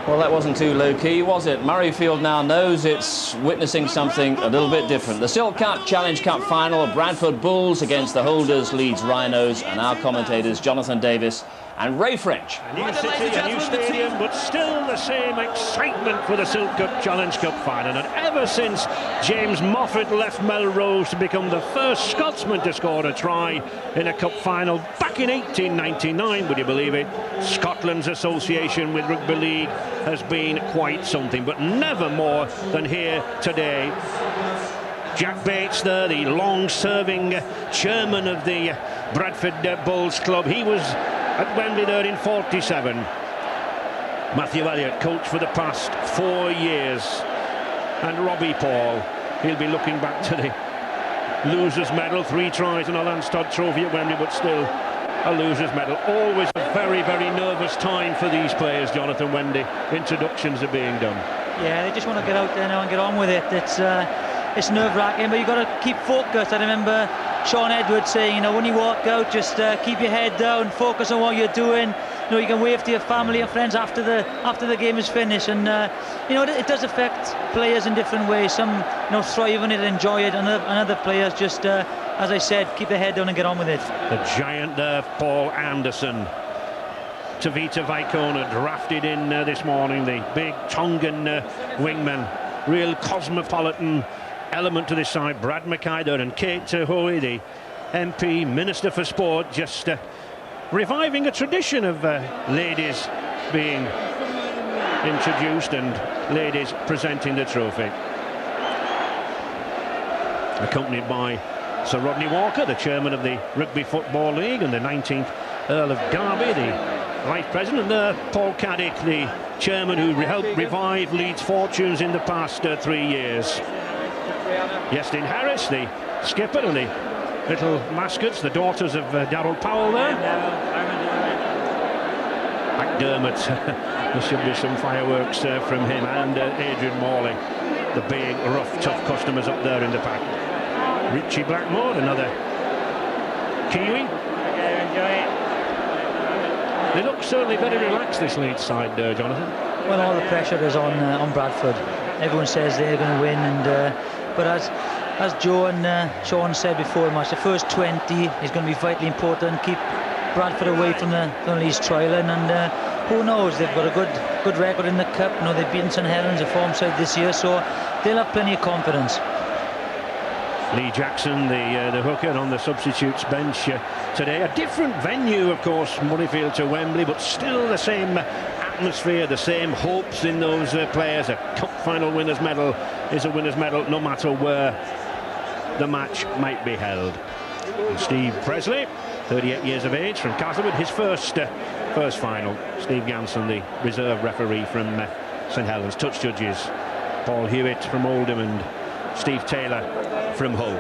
Well, that wasn't too low-key, was it? Murrayfield now knows it's witnessing something a little bit different. The Silk Cut Challenge Cup final, Bradford Bulls against the holders, Leeds Rhinos, and our commentators, Jonathan Davis and Ray French. A new city, a new stadium, but still the same excitement for the Silk Cut Challenge Cup final. And ever since James Moffat left Melrose to become the first Scotsman to score a try in a cup final back in 1899, would you believe it? Scotland's association with Rugby League has been quite something, but never more than here today. Jack Bates there, the long-serving chairman of the Bradford Bulls club. He was at Wembley there in 47. Matthew Elliott, coach for the past 4 years. And Robbie Paul, he'll be looking back to the loser's medal, 3 tries and a Lance Todd trophy at Wembley, but still a loser's medal. Always a very, very nervous time for these players, Jonathan, when the introductions are being done. Yeah, they just want to get out there now and get on with it. It's nerve-wracking, but you've got to keep focused. I remember Sean Edwards saying, you know, when you walk out, just keep your head down, focus on what you're doing. You know, you can wave to your family and friends after the game is finished, and you know, it does affect players in different ways. Some, you know, thrive on it, enjoy it, and other players just, as I said, keep their head down and get on with it. The giant there, Paul Anderson. Tavita Vaikona drafted in this morning, the big Tongan wingman, real cosmopolitan element to this side. Brad Mackay and Kate Hoey, the MP, Minister for Sport, just reviving a tradition of ladies being introduced and ladies presenting the trophy. Accompanied by Sir Rodney Walker, the chairman of the Rugby Football League, and the 19th Earl of Derby, the vice president, and there Paul Caddick, the chairman who helped revive Leeds' fortunes in the past 3 years. Yestin Harris, the skipper, and the little mascots, the daughters of Darryl Powell there. McDermott, there should be some fireworks from him, and Adrian Morley, the big, rough, tough customers up there in the pack. Richie Blackmore, another Kiwi. They look certainly very relaxed, this Leeds side, Jonathan. Well, all the pressure is on Bradford. Everyone says they're going to win, and but as Joe and Sean said before the match, the first 20 is going to be vitally important. Keep Bradford away from the Leeds trialing, and who knows? They've got a good record in the cup. You know, they've beaten St Helens, a form side this year, so they'll have plenty of confidence. Lee Jackson, the hooker, on the substitutes bench today. A different venue, of course, Murrayfield to Wembley, but still the same atmosphere, the same hopes in those players. A cup final winner's medal is a winner's medal, no matter where the match might be held. And Steve Presley, 38 years of age, from Castlewood, his first final. Steve Ganson, the reserve referee from St Helens. Touch judges, Paul Hewitt from Oldham and Steve Taylor from Hull.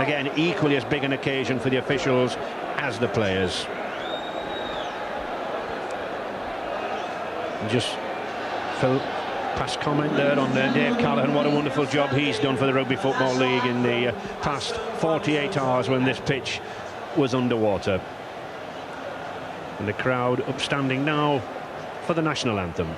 Again, equally as big an occasion for the officials as the players. And just Phil, past comment there on Dave Callaghan, what a wonderful job he's done for the Rugby Football League in the past 48 hours when this pitch was underwater. And the crowd upstanding now for the national anthem.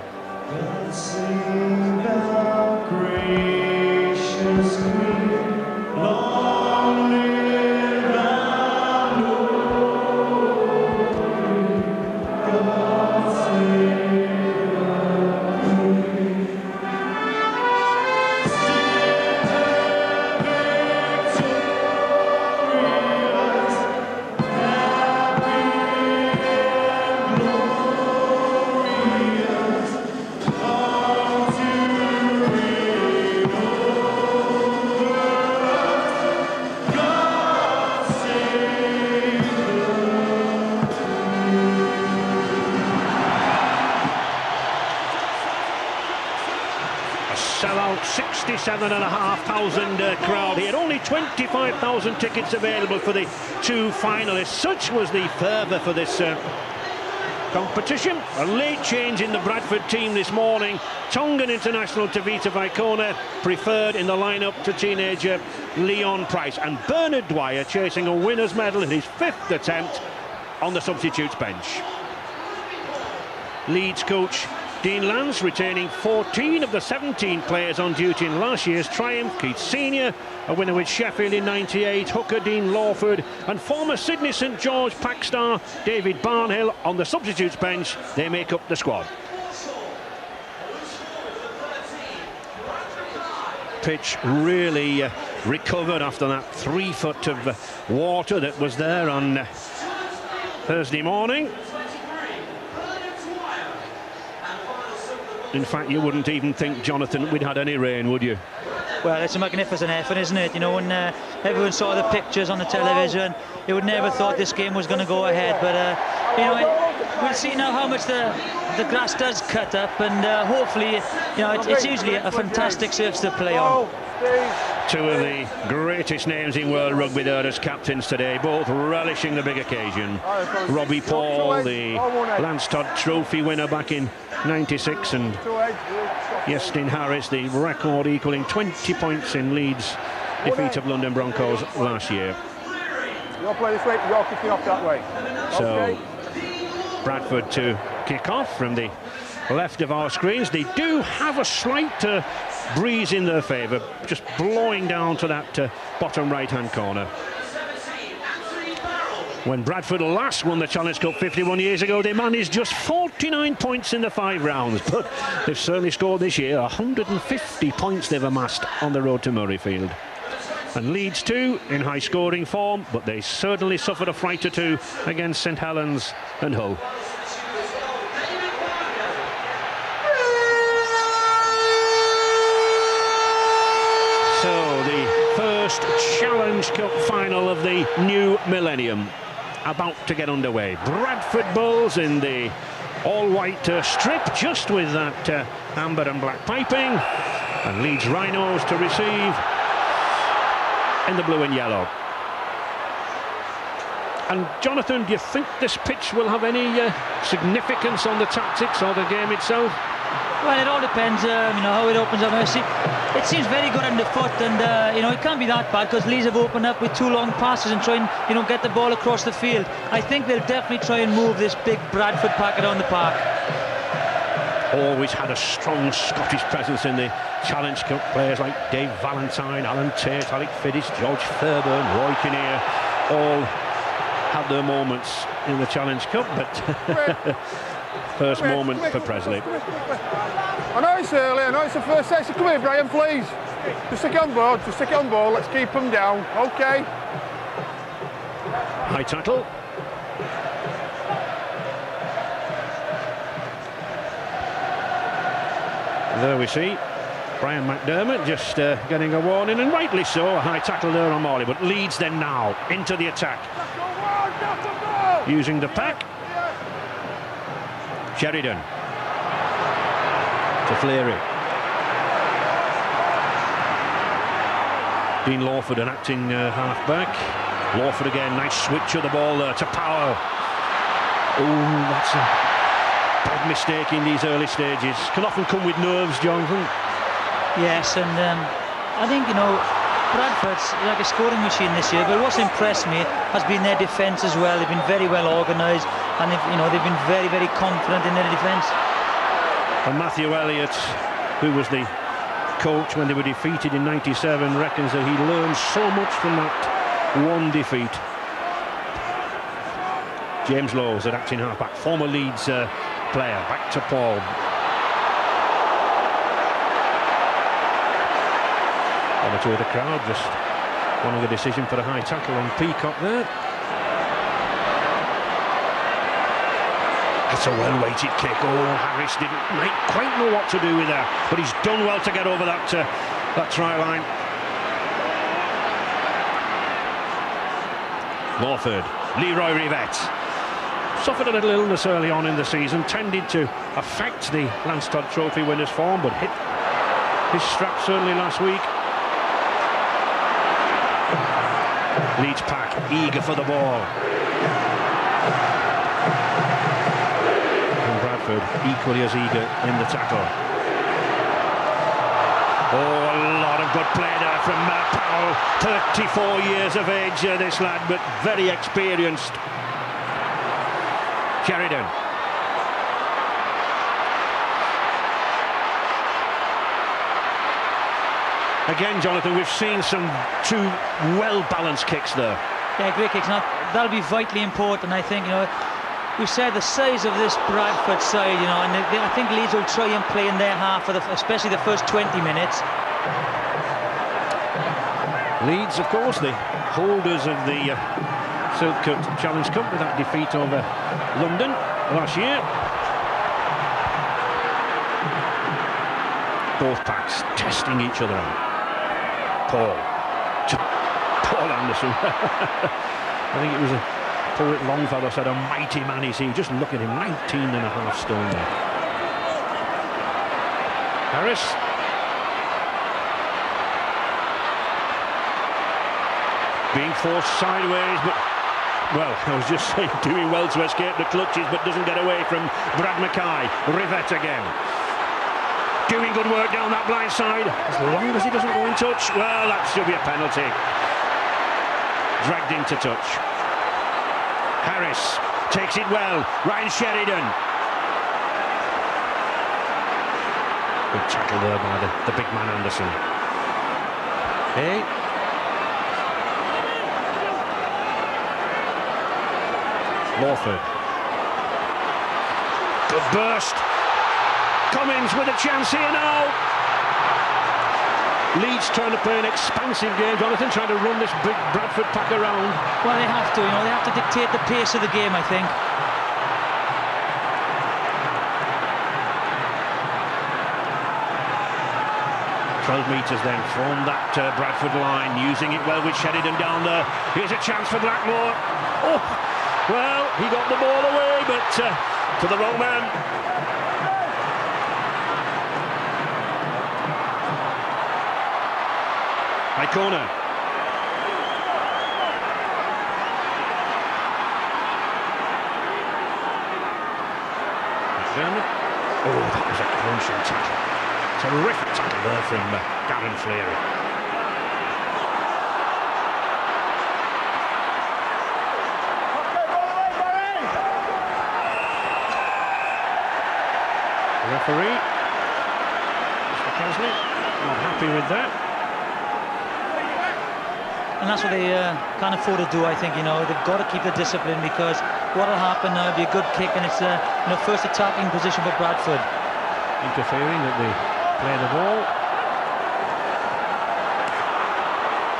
Sellout 67,500 crowd here. Only 25,000 tickets available for the 2 finalists. Such was the fervour for this competition. A late change in the Bradford team this morning. Tongan international Tavita Vaikona preferred in the lineup to teenager Leon Price, and Bernard Dwyer chasing a winner's medal in his 5th attempt on the substitutes bench. Leeds coach Dean Lance retaining 14 of the 17 players on duty in last year's triumph. Keith Senior, a winner with Sheffield in '98, hooker Dean Lawford, and former Sydney St George pack star David Barnhill on the substitutes bench. They make up the squad. Pitch really recovered after that 3 foot of water that was there on Thursday morning. In fact, you wouldn't even think, Jonathan, we'd had any rain, would you? Well, it's a magnificent effort, isn't it? You know, when everyone saw the pictures on the television, you would never thought this game was going to go ahead. But, you know, we'll see now how much the grass does cut up, and hopefully, you know, it's usually a fantastic surface to play on. Two of the greatest names in world rugby there as captains today, both relishing the big occasion. Robbie Paul, the Lance Todd Trophy winner back in '96, and Iestyn Harris, the record equalling 20 points in Leeds' defeat of London Broncos last year. You'll play this way, you're kicking off that way. So, Bradford to kick off from the left of our screens. They do have a slight breeze in their favour, just blowing down to that bottom right-hand corner. When Bradford last won the Challenge Cup 51 years ago, they managed just 49 points in the 5 rounds, but they've certainly scored this year. 150 points they've amassed on the road to Murrayfield. And Leeds too in high scoring form, but they certainly suffered a fright or two against St Helens and Hull. So the first Challenge Cup final of the new millennium about to get underway. Bradford Bulls in the all-white strip, just with that amber and black piping, and Leeds Rhinos to receive in the blue and yellow. And Jonathan, do you think this pitch will have any significance on the tactics or the game itself? Well, it all depends, you know, how it opens up. It seems very good underfoot, and you know, it can't be that bad because Leeds have opened up with 2 long passes and try and, you know, get the ball across the field. I think they'll definitely try and move this big Bradford packet on the park. Always had a strong Scottish presence in the Challenge Cup. Players like Dave Valentine, Alan Tate, Alec Fiddis, George Fairburn, Roy Kinnear, all had their moments in the Challenge Cup, but first moment for Presley. I know it's early, I know it's the first section. Come here, Brian, please. Just stick it on board, let's keep them down, okay? High tackle. There we see Brian McDermott just getting a warning, and rightly so. A high tackle there on Morley, but Leeds then now into the attack. Using the pack. Sheridan to Fleary. Dean Lawford, an acting half-back. Lawford again, nice switch of the ball there to Powell. Oh, that's a bad mistake in these early stages. Can often come with nerves, Jonathan. Yes, and I think, you know, Bradford's like a scoring machine this year, but what's impressed me has been their defence as well. They've been very well organised, and they've been very, very confident in their defence. And Matthew Elliott, who was the coach when they were defeated in '97, reckons that he learned so much from that one defeat. James Lowes, at acting half-back, former Leeds player, back to Paul. One or two of the crowd just wanting a decision for a high tackle on Peacock there. That's a well-weighted kick. Oh, Harris didn't quite know what to do with that, but he's done well to get over that try line. Lawford, Leroy Rivette. Suffered a little illness early on in the season, tended to affect the Lance Todd Trophy winners' form, but hit his strap certainly last week. Leeds pack, eager for the ball. And Bradford equally as eager in the tackle. Oh, a lot of good play there from Powell. 34 years of age, this lad, but very experienced. Sheridan. Again, Jonathan, we've seen two well-balanced kicks there. Yeah, great kicks. Now, that'll be vitally important, I think. We said the size of this Bradford side, and I think Leeds will try and play in their half, especially the first 20 minutes. Leeds, of course, the holders of the Silk Cup Challenge Cup with that defeat over London last year. Both packs testing each other out. Paul Anderson. I think it was a poet Longfellow said, a mighty man is he. Just look at him, 19.5 stone there. Harris. Being forced sideways, but, well, I was just saying, doing well to escape the clutches, but doesn't get away from Brad Mackay. Rivette again. Doing good work down that blind side. As long as he doesn't go in touch, well, that should be a penalty. Dragged into touch. Harris takes it well. Ryan Sheridan. Good tackle there by the big man Anderson. Hey. Lawford. Good burst. Cummins with a chance here now. Leeds trying to play an expansive game, Jonathan, trying to run this big Bradford pack around. Well, they have to, they have to dictate the pace of the game, I think. 12 metres then from that Bradford line, using it well with Sheridan down there. Here's a chance for Blackmore. Oh, well, he got the ball away, but to the wrong man. High corner. Oh, that was a crunching tackle. Terrific tackle there from Darren Fleary. The referee, Mr. Kesley, not happy with that. And that's what they can't afford to do, I think. They've got to keep the discipline, because what will happen now will be a good kick, and it's first attacking position for Bradford. Interfering that they play the ball.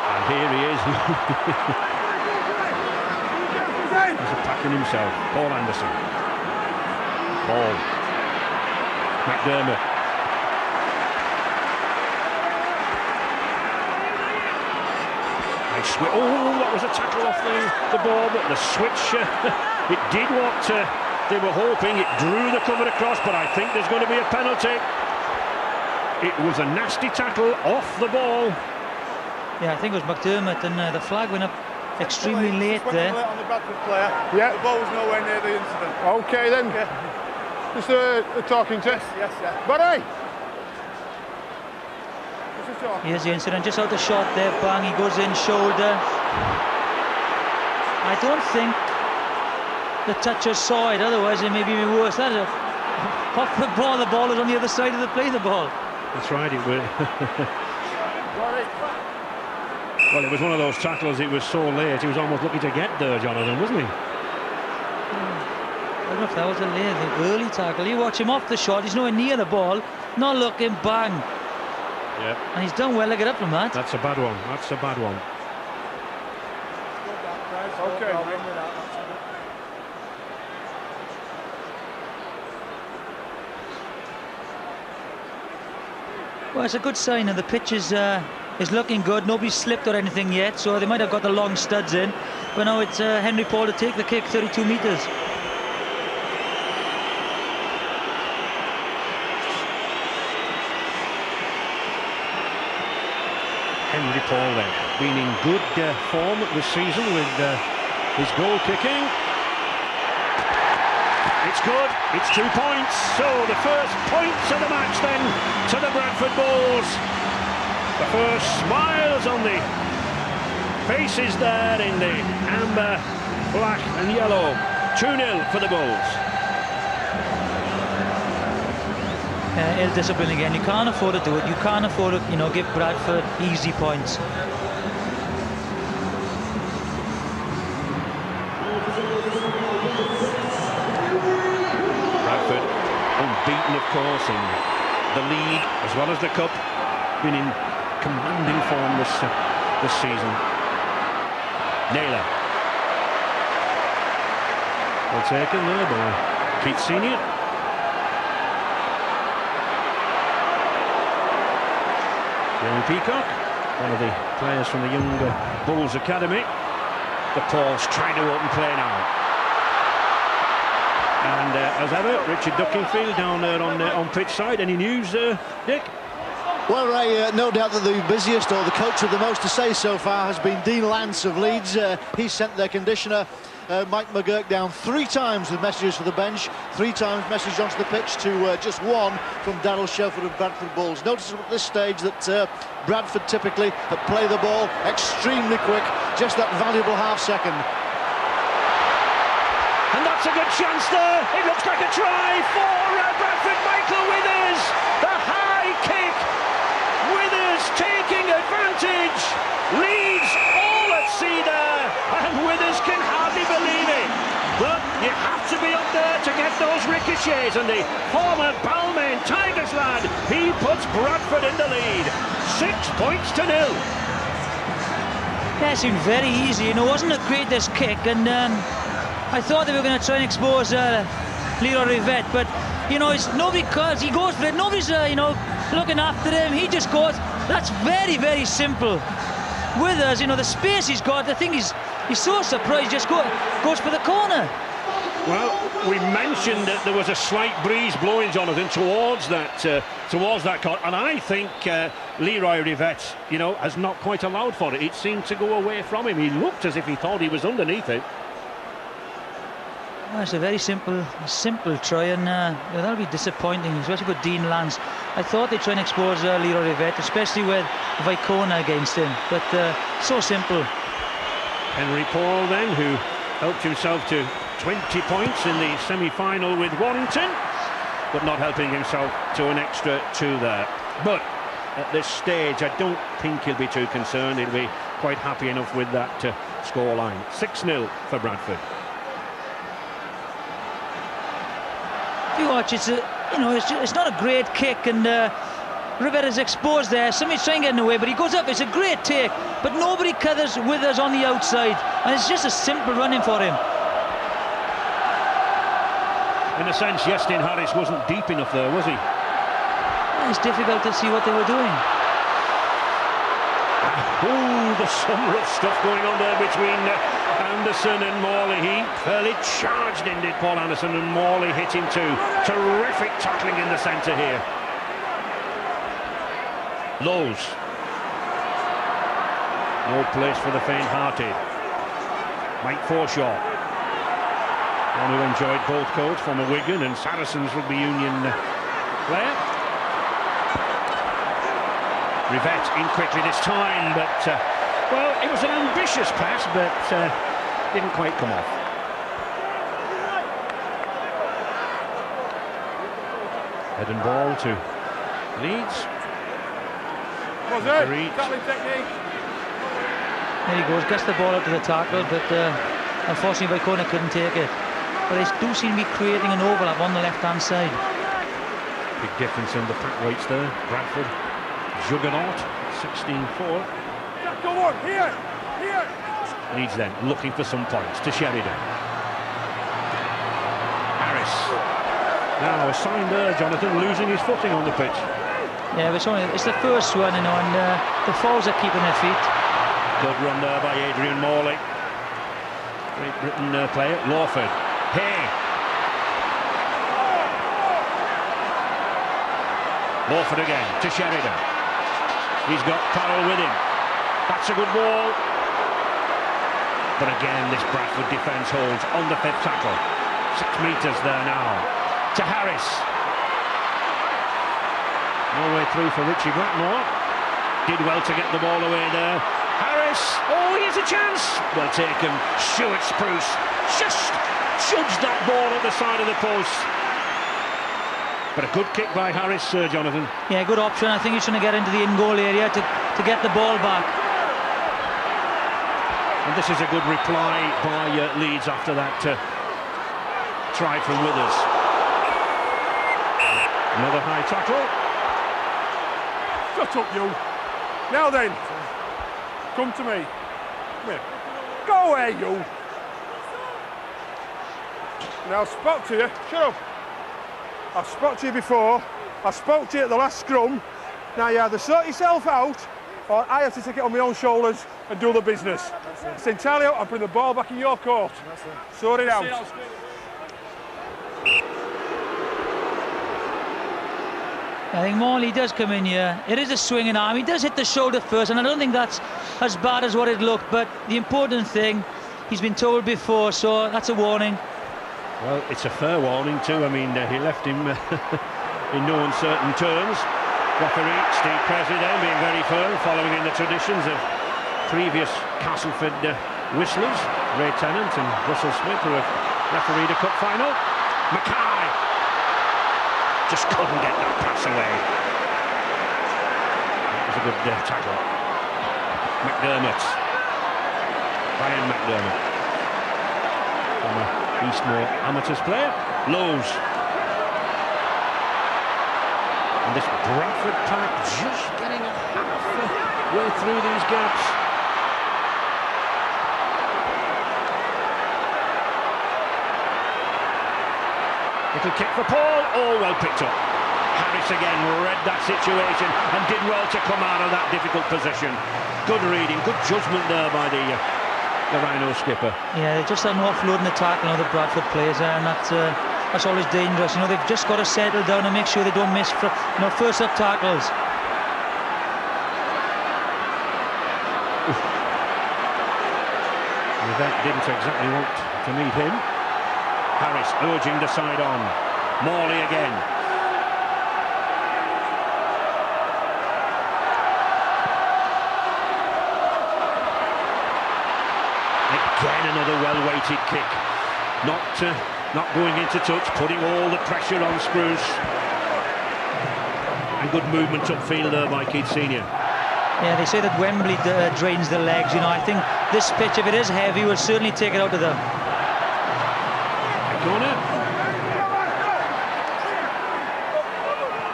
And here he is. He's attacking himself. Paul Anderson. Paul. McDermott. Oh, that was a tackle off the ball, but the switch, it did what they were hoping. It drew the cover across, but I think there's going to be a penalty. It was a nasty tackle off the ball. Yeah, I think it was McDermott, and the flag went up extremely late there. On the Bradford player. Yeah. The ball was nowhere near the incident. Okay then. Okay. Just a talking to. Yes. Barry. Here's the incident, just out the shot there, bang, he goes in, shoulder. I don't think the toucher saw it, otherwise it may be worse. That is a pop the ball is on the other side of the play, the ball. That's right, it was. Well, it was one of those tackles, it was so late, he was almost lucky to get there, Jonathan, wasn't he? I don't know if that was the early tackle. You watch him off the shot, he's nowhere near the ball, not looking, bang. Yeah. And he's done well to get up from that. That's a bad one. That's a bad one. Okay. Well, it's a good sign, and the pitch is looking good. Nobody's slipped or anything yet, so they might have got the long studs in. But now it's Henry Paul to take the kick, 32 metres. Henry Paul then, been in good form this season with his goal kicking. It's good, it's 2 points, so the first points of the match then to the Bradford Bulls. The first smiles on the faces there in the amber, black and yellow. 2-0 for the Bulls. ill-discipline again. You can't afford to do it. You can't afford to, give Bradford easy points. Bradford unbeaten, of course, in the league as well as the cup. Been in commanding form this season. Naylor. Well taken there by Keith Senior. Jeremy Peacock, one of the players from the younger Bulls Academy. The Paul's trying to open play now. And as ever, Richard Duckingfield down there on pitch side. Any news, Dick? Well, Ray, no doubt that the busiest, or the coach with the most to say so far, has been Dean Lance of Leeds. He sent their conditioner, Mike McGurk, down 3 times with messages for the bench, 3 times messages onto the pitch to just 1 from Daryl Shelford of Bradford Bulls. Notice at this stage that Bradford typically play the ball extremely quick, just that valuable half-second. And that's a good chance there. It looks like a try for Bradford. Michael Withers, the high kick. Withers taking advantage. Leeds all at sea there, and Withers can hardly believe it. But you have to be up there to get those ricochets, and the former Balmain Tigers lad, he puts Bradford in the lead. 6 points to 0. That seemed very easy. It wasn't the greatest kick, and I thought they were going to try and expose Leroy Rivette, but it's nobody calls. He goes for it. Nobody's looking after him. He just goes. That's very, very simple. Withers, the space he's got. I think he's so surprised. Just goes for the corner. Well, we mentioned that there was a slight breeze blowing, Jonathan, towards that corner, and I think Leroy Rivette, has not quite allowed for it. It seemed to go away from him. He looked as if he thought he was underneath it. Well, it's a very simple try, and that'll be disappointing, especially with Dean Lance. I thought they'd try and expose Leroy Rivette, especially with Vicona against him, but so simple. Henry Paul then, who helped himself to 20 points in the semi-final with Warrington, but not helping himself to an extra 2 there. But at this stage, I don't think he'll be too concerned. He'll be quite happy enough with that scoreline. 6-0 for Bradford. If you watch, it's not a great kick, and Rivette is exposed there. Somebody's trying to get in the way, but he goes up. It's a great take, but nobody covers Withers on the outside, and it's just a simple running for him. In a sense, Yestin Harris wasn't deep enough there, was he? It's difficult to see what they were doing. Oh, there's some rough stuff going on there between Anderson and Morley. He fairly charged in, did Paul Anderson, and Morley hit him too. Terrific tackling in the centre here. Lowe's. No place for the faint-hearted. Mike Forshaw, one who enjoyed both coats, former Wigan and Saracens rugby union player. Rivette in quickly this time, but well, it was an ambitious pass, but didn't quite come off. Head and ball to Leeds. Tackling technique. There he goes, gets the ball out to the tackle, but unfortunately Vicona couldn't take it. But they do seem to be creating an overlap on the left-hand side. Big difference in the pack weights there. Bradford, juggernaut, 16-4. Go on, here. Leeds then looking for some points to Sheridan. Harris. Now a sign there, Jonathan, losing his footing on the pitch. Yeah, but it's the first one, and the Falls are keeping their feet. Good run there by Adrian Morley. Great Britain player. Lawford. Hey. Lawford again to Sheridan. He's got Farrell with him. That's a good ball. But again, this Bradford defence holds on the 5th tackle. 6 metres there now. To Harris. No way through for Richie Blackmore. Did well to get the ball away there. Harris. Oh, here's a chance. Well taken. Stuart Spruce just judged that ball at the side of the post. But a good kick by Harris, Jonathan. Yeah, good option. I think he's trying to get into the in-goal area to get the ball back. And this is a good reply by Leeds after that try from Withers. Another high tackle. Shut up, you. Now then, come to me. Come here. Go away, you. Now, I spoke to you. Shut up. I spoke to you before. I spoke to you at the last scrum. Now, you either sort yourself out, or I have to take it on my own shoulders and do the business. It's entirely out. I'll bring the ball back in your court. Sort it out. I think Morley does come in here. It is a swinging arm. He does hit the shoulder first, and I don't think that's as bad as what it looked. But the important thing, he's been told before, so that's a warning. Well, it's a fair warning too. I mean, he left him in no uncertain terms. Referee Steve President being very firm, following in the traditions of previous Castleford whistlers, Ray Tennant and Russell Smith, who have refereed a cup final. Mackay just couldn't get that pass away. That was a good tackle. McDermott, Brian McDermott, former Eastmore Amateurs player. Lowe's. And this Bradford pack just getting halfway through these gaps. Little kick for Paul, all well picked up. Harris again read that situation and did well to come out of that difficult position. Good reading, good judgment there by the Rhino skipper. Yeah, just an offloading the tackle, the Bradford players there, and that's always dangerous. They've just got to settle down and make sure they don't miss first up tackles. That didn't exactly want to meet him. Harris urging the side on. Morley again. Again another well-weighted kick. Not going into touch, putting all the pressure on Spruce. And good movement upfield there by Keith Senior. Yeah, they say that Wembley drains the legs. I think this pitch, if it is heavy, will certainly take it out of them. Corner.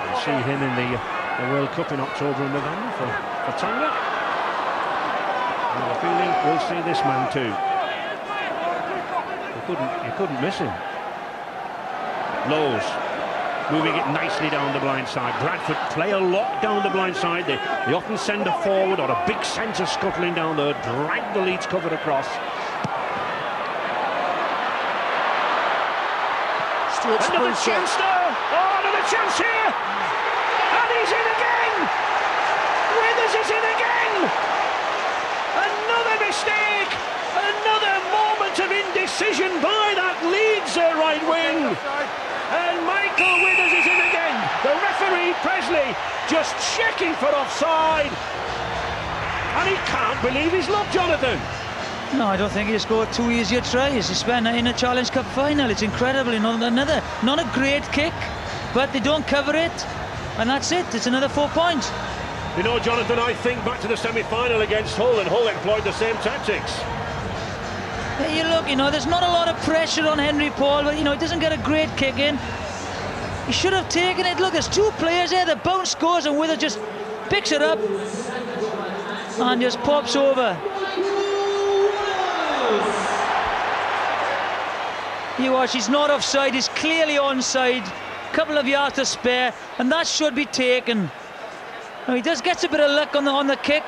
We'll see him in the World Cup in October and November for Tonga. I have a feeling we'll see this man too. You couldn't miss him. Lowe's moving it nicely down the blind side. Bradford play a lot down the blind side. They often send a forward or a big centre scuttling down there, drag the Leeds cover across. Another chance there! Oh, another chance here! And he's in again! Withers is in again! Another mistake! Another moment of indecision by that Leeds right wing! And Michael Withers is in again! The referee, Presley, just checking for offside! And he can't believe his luck, Jonathan! No, I don't think he scored two easier tries. He spent in a Challenge Cup final. It's incredible. Not a great kick, but they don't cover it, and that's it. It's another 4 points. Jonathan, I think back to the semi-final against Hull, and Hull employed the same tactics. Hey, you look, there's not a lot of pressure on Henry Paul, but he doesn't get a great kick in. He should have taken it. Look, there's two players there. The bounce scores, and Withers just picks it up and just pops over. You watch, he's not offside, he's clearly onside. Couple of yards to spare, and that should be taken. Now, he does get a bit of luck on the kick,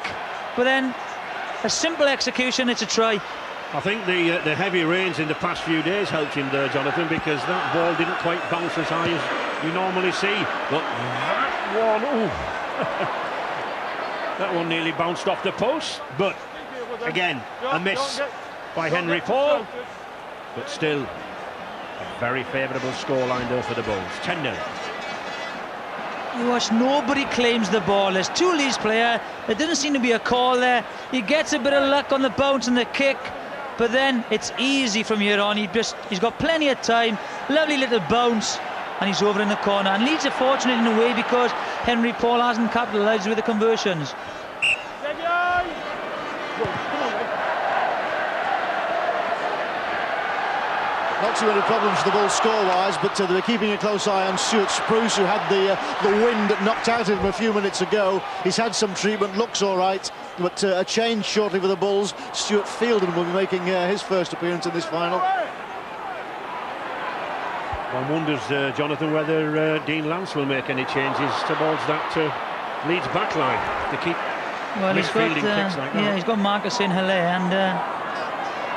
but then a simple execution, it's a try. I think the heavy rains in the past few days helped him there, Jonathan, because that ball didn't quite bounce as high as you normally see. But that one, that one nearly bounced off the post. But again, a miss by Henry Paul. But still, a very favourable scoreline there for the Bulls. 10-0. You watch, nobody claims the ball. There's two Leeds players. There didn't seem to be a call there. He gets a bit of luck on the bounce and the kick, but then it's easy from here on. He's got plenty of time. Lovely little bounce, and he's over in the corner. And Leeds are fortunate in a way because Henry Paul hasn't capitalised with the conversions. Not too many problems for the Bulls score-wise, but they're keeping a close eye on Stuart Spruce, who had the wind knocked out of him a few minutes ago. He's had some treatment, looks all right, but a change shortly for the Bulls. Stuart Fielden will be making his first appearance in this final. One wonders, Jonathan, whether Dean Lance will make any changes towards that Leeds backline to keep misfielding kicks like that. Yeah, he's got Marcus in Hilaire, and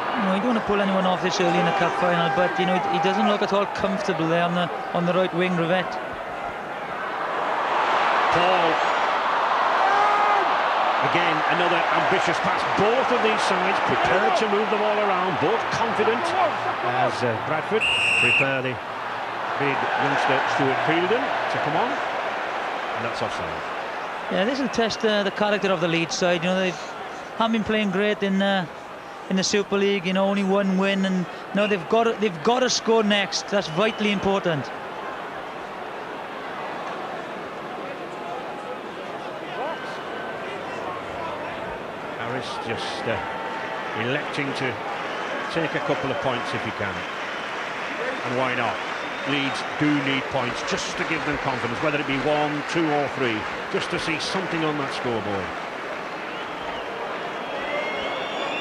you know, you don't want to pull anyone off this early in the cup final, but you know, he doesn't look at all comfortable there on the right wing, Rivette. Paul. Again, another ambitious pass. Both of these sides prepared to move the ball around, both confident as Bradford prepare the big youngster Stuart Fielden to come on, and that's offside. Yeah, this will test the character of the Leeds side. You know, they haven't been playing great in the Super League. You know, only one win, and now they've got to score next. That's vitally important. Harris just electing to take a couple of points if he can, and why not? Leeds do need points just to give them confidence, whether it be 1, 2 or 3, just to see something on that scoreboard.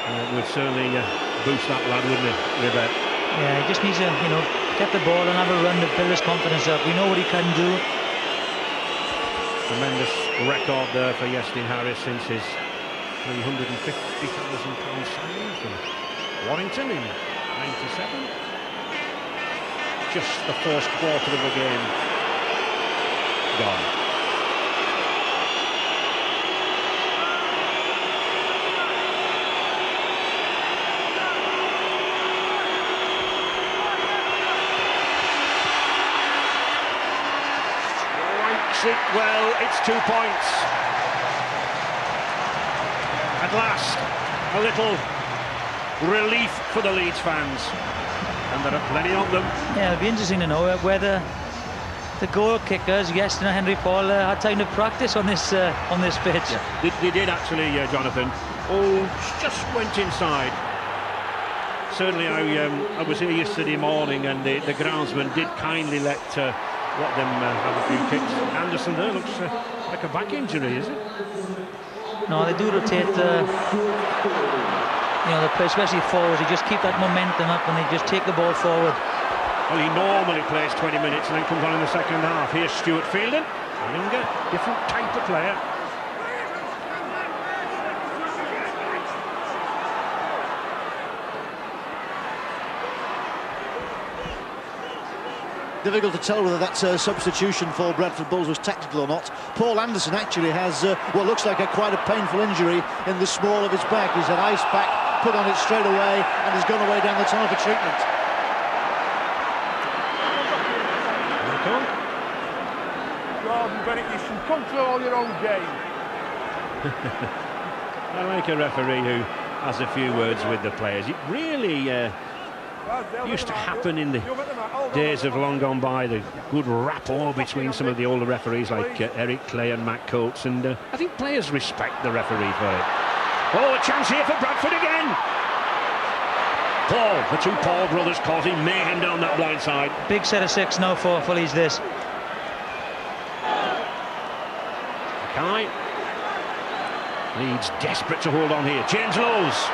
It would certainly boost that lad, wouldn't it, Rivette? Yeah, he just needs to, you know, get the ball and have a run to build his confidence up. We know what he can do. Tremendous record there for Iestyn Harris since his £350,000 signing from Warrington in '97. Just the first quarter of the game gone. Well, it's 2 points. At last, a little relief for the Leeds fans, and there are plenty of them. Yeah, it'll be interesting to know whether the goal kickers, Iestyn and Henry Paul, had time to practice on this pitch. Yeah, they did actually, Jonathan. Oh, just went inside. Certainly, I was here yesterday morning, and the groundsman did kindly let them have a few kicks. Anderson there looks like a back injury, is it? No, they do rotate you know, especially forwards. They just keep that momentum up and they just take the ball forward. Well, he normally plays 20 minutes and then comes on in the second half. Here's Stuart Fielden, a younger, different type of player. Difficult to tell whether that substitution for Bradford Bulls was tactical or not. Paul Anderson actually has what looks like quite a painful injury in the small of his back. He's had ice pack put on it straight away, and he's gone away down the tunnel for treatment. Gordon Bennett, you should control your own game. I like a referee who has a few words with the players. It really used to happen in the days of long gone by, the good rapport between some of the older referees like Eric Clay and Matt Coates, and I think players respect the referee for it. Oh, a chance here for Bradford again. Paul, the two Paul brothers causing mayhem down that blind side. Big set of 6 now for Leeds this. Mackay. Leeds desperate to hold on here. James Lowes.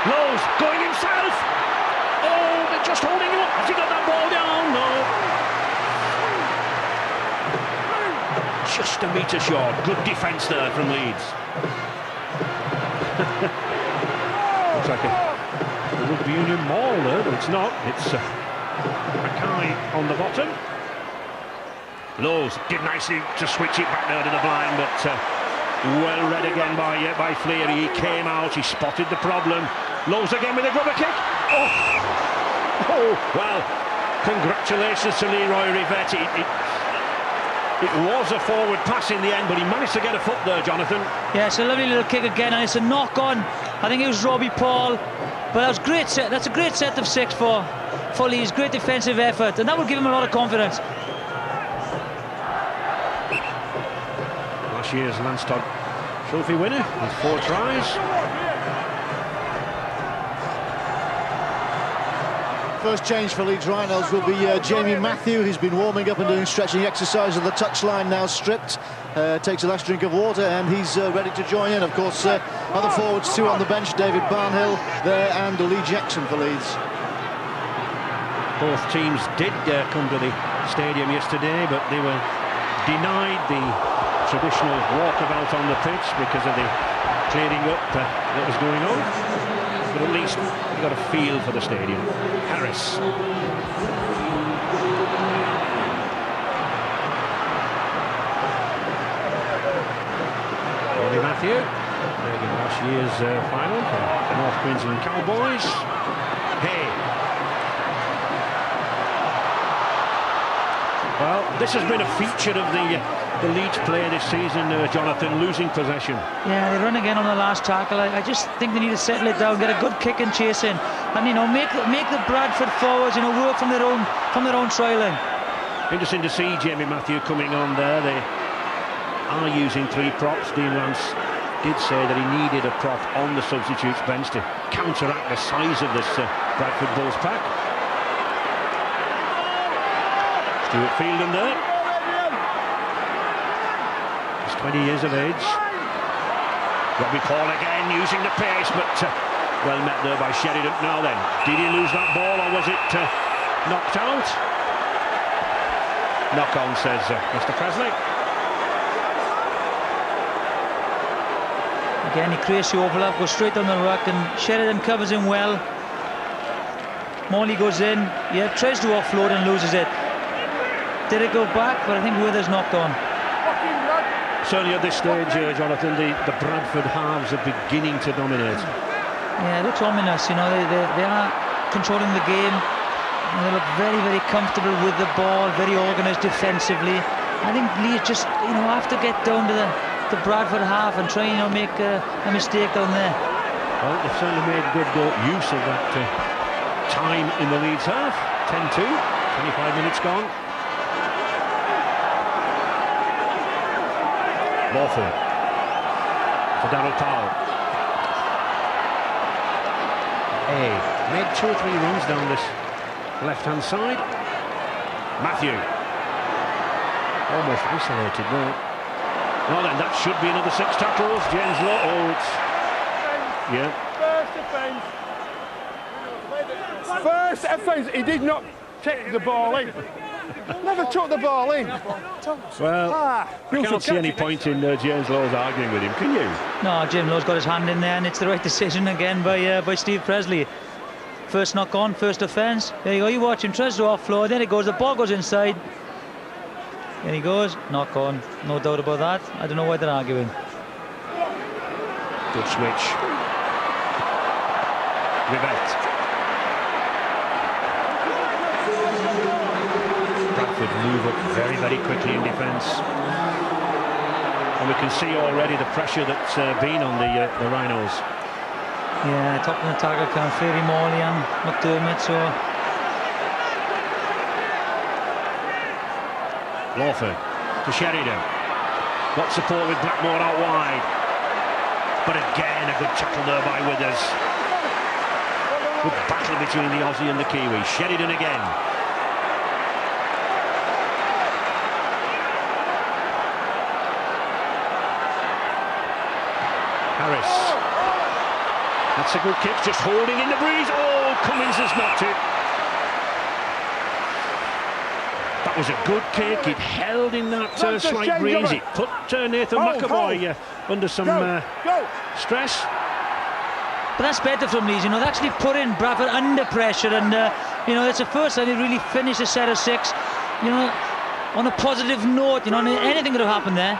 Lowes going himself. Oh, they're just holding him up. Has he got that ball down? No. Just a metre short. Good defence there from Leeds. Looks like a rugby union maul there, but it's not. It's Mackay on the bottom. Lowes did nicely to switch it back there to the blind, but well read again by Fleary. He came out, he spotted the problem. Lowes again with a grubber kick. Oh, well, congratulations to Leroy Rivette. It was a forward pass in the end, but he managed to get a foot there, Jonathan. Yeah, it's a lovely little kick again, and it's a knock on. I think it was Robbie Paul, but that was great set. That's a great set of 6 for for Leeds. Great defensive effort, and that will give him a lot of confidence. Last year's Lanstock Trophy winner with 4 tries. First change for Leeds Rhinos will be Jamie Matthew. He's been warming up and doing stretching exercise on the touchline, now stripped. Takes a last drink of water and he's ready to join in. Of course, other forwards too on the bench, David Barnhill there and Lee Jackson for Leeds. Both teams did come to the stadium yesterday, but they were denied the traditional walkabout on the pitch because of the clearing up that was going on. But at least you got a feel for the stadium. Harris. Tony Matthew, playing in last year's final for the North Queensland Cowboys. Hey. Well, this has been a feature of the Leeds play this season, Jonathan, losing possession. Yeah, they run again on the last tackle. I just think they need to settle it down, get a good kick and chase in, and make the Bradford forwards work from their own try line. Interesting to see Jamie Matthew coming on there. They are using 3 props. Dean Lance did say that he needed a prop on the substitutes bench to counteract the size of this Bradford Bulls pack. Stuart Fielden there. He's 20 years of age. Robbie Paul again using the pace, but well met there by Sheridan. Now then, did he lose that ball or was it knocked out? Knock on, says Mr. Presley. Again, he creates the overlap, goes straight on the ruck, and Sheridan covers him well. Morley goes in, tries to offload and loses it. Did it go back? But I think Withers knocked on. Certainly at this stage, Jonathan, the Bradford halves are beginning to dominate. Yeah, it looks ominous. They are controlling the game. They look very, very comfortable with the ball, very organised defensively. I think Leeds just, have to get down to the Bradford half and try, make a mistake down there. Well, they've certainly made good use of that time in the Leeds half. 10-2, 25 minutes gone. Lawford for Darryl Powell. Hey, made 2 or 3 runs down this left-hand side. Matthew. Almost isolated there. Well then, that should be another 6 tackles. James Lowe. Oh, it's... First offence. First offence. He did not take the ball in. Never took the ball in. Well, I can't see any point in James Lowe's arguing with him, can you? No, James Lowe's got his hand in there, and it's the right decision again by Steve Presley. First knock on, first offence. There you go, you watch him, tries to offload, then it goes, the ball goes inside. There he goes, knock on, no doubt about that. I don't know why they're arguing. Good switch. Rivette. Bradford move up very, very quickly in defence. And we can see already the pressure that's been on the Rhinos. Yeah, top of the tackle count, Ferry Morley and McDermott, so... Lawford to Sheridan. Got support with Blackmore out wide. But again, a good tackle there by Withers. Good battle between the Aussie and the Kiwi. Sheridan again. Harris. That's a good kick, just holding in the breeze. Oh, Cummins has knocked it. That was a good kick. It held in that slight breeze. It put Nathan McAvoy under some stress. But that's better from Leeds, they actually put in Bradford under pressure, and it's the first time they really finished a set of 6, on a positive note. Anything could have happened there.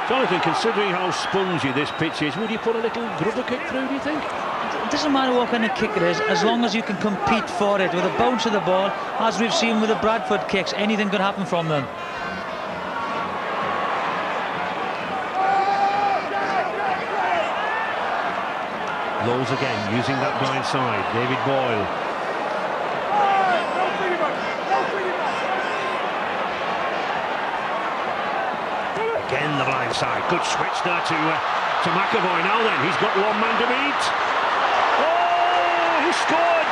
Jonathan, considering how spongy this pitch is, would you put a little grubber kick through, do you think? It doesn't matter what kind of kick it is, as long as you can compete for it with a bounce of the ball, as we've seen with the Bradford kicks. Anything could happen from them. Lowe's again using that blind side. David Boyle. Again the blind side. Good switch there to McAvoy. Now then, he's got one man to beat. Oh, he scored!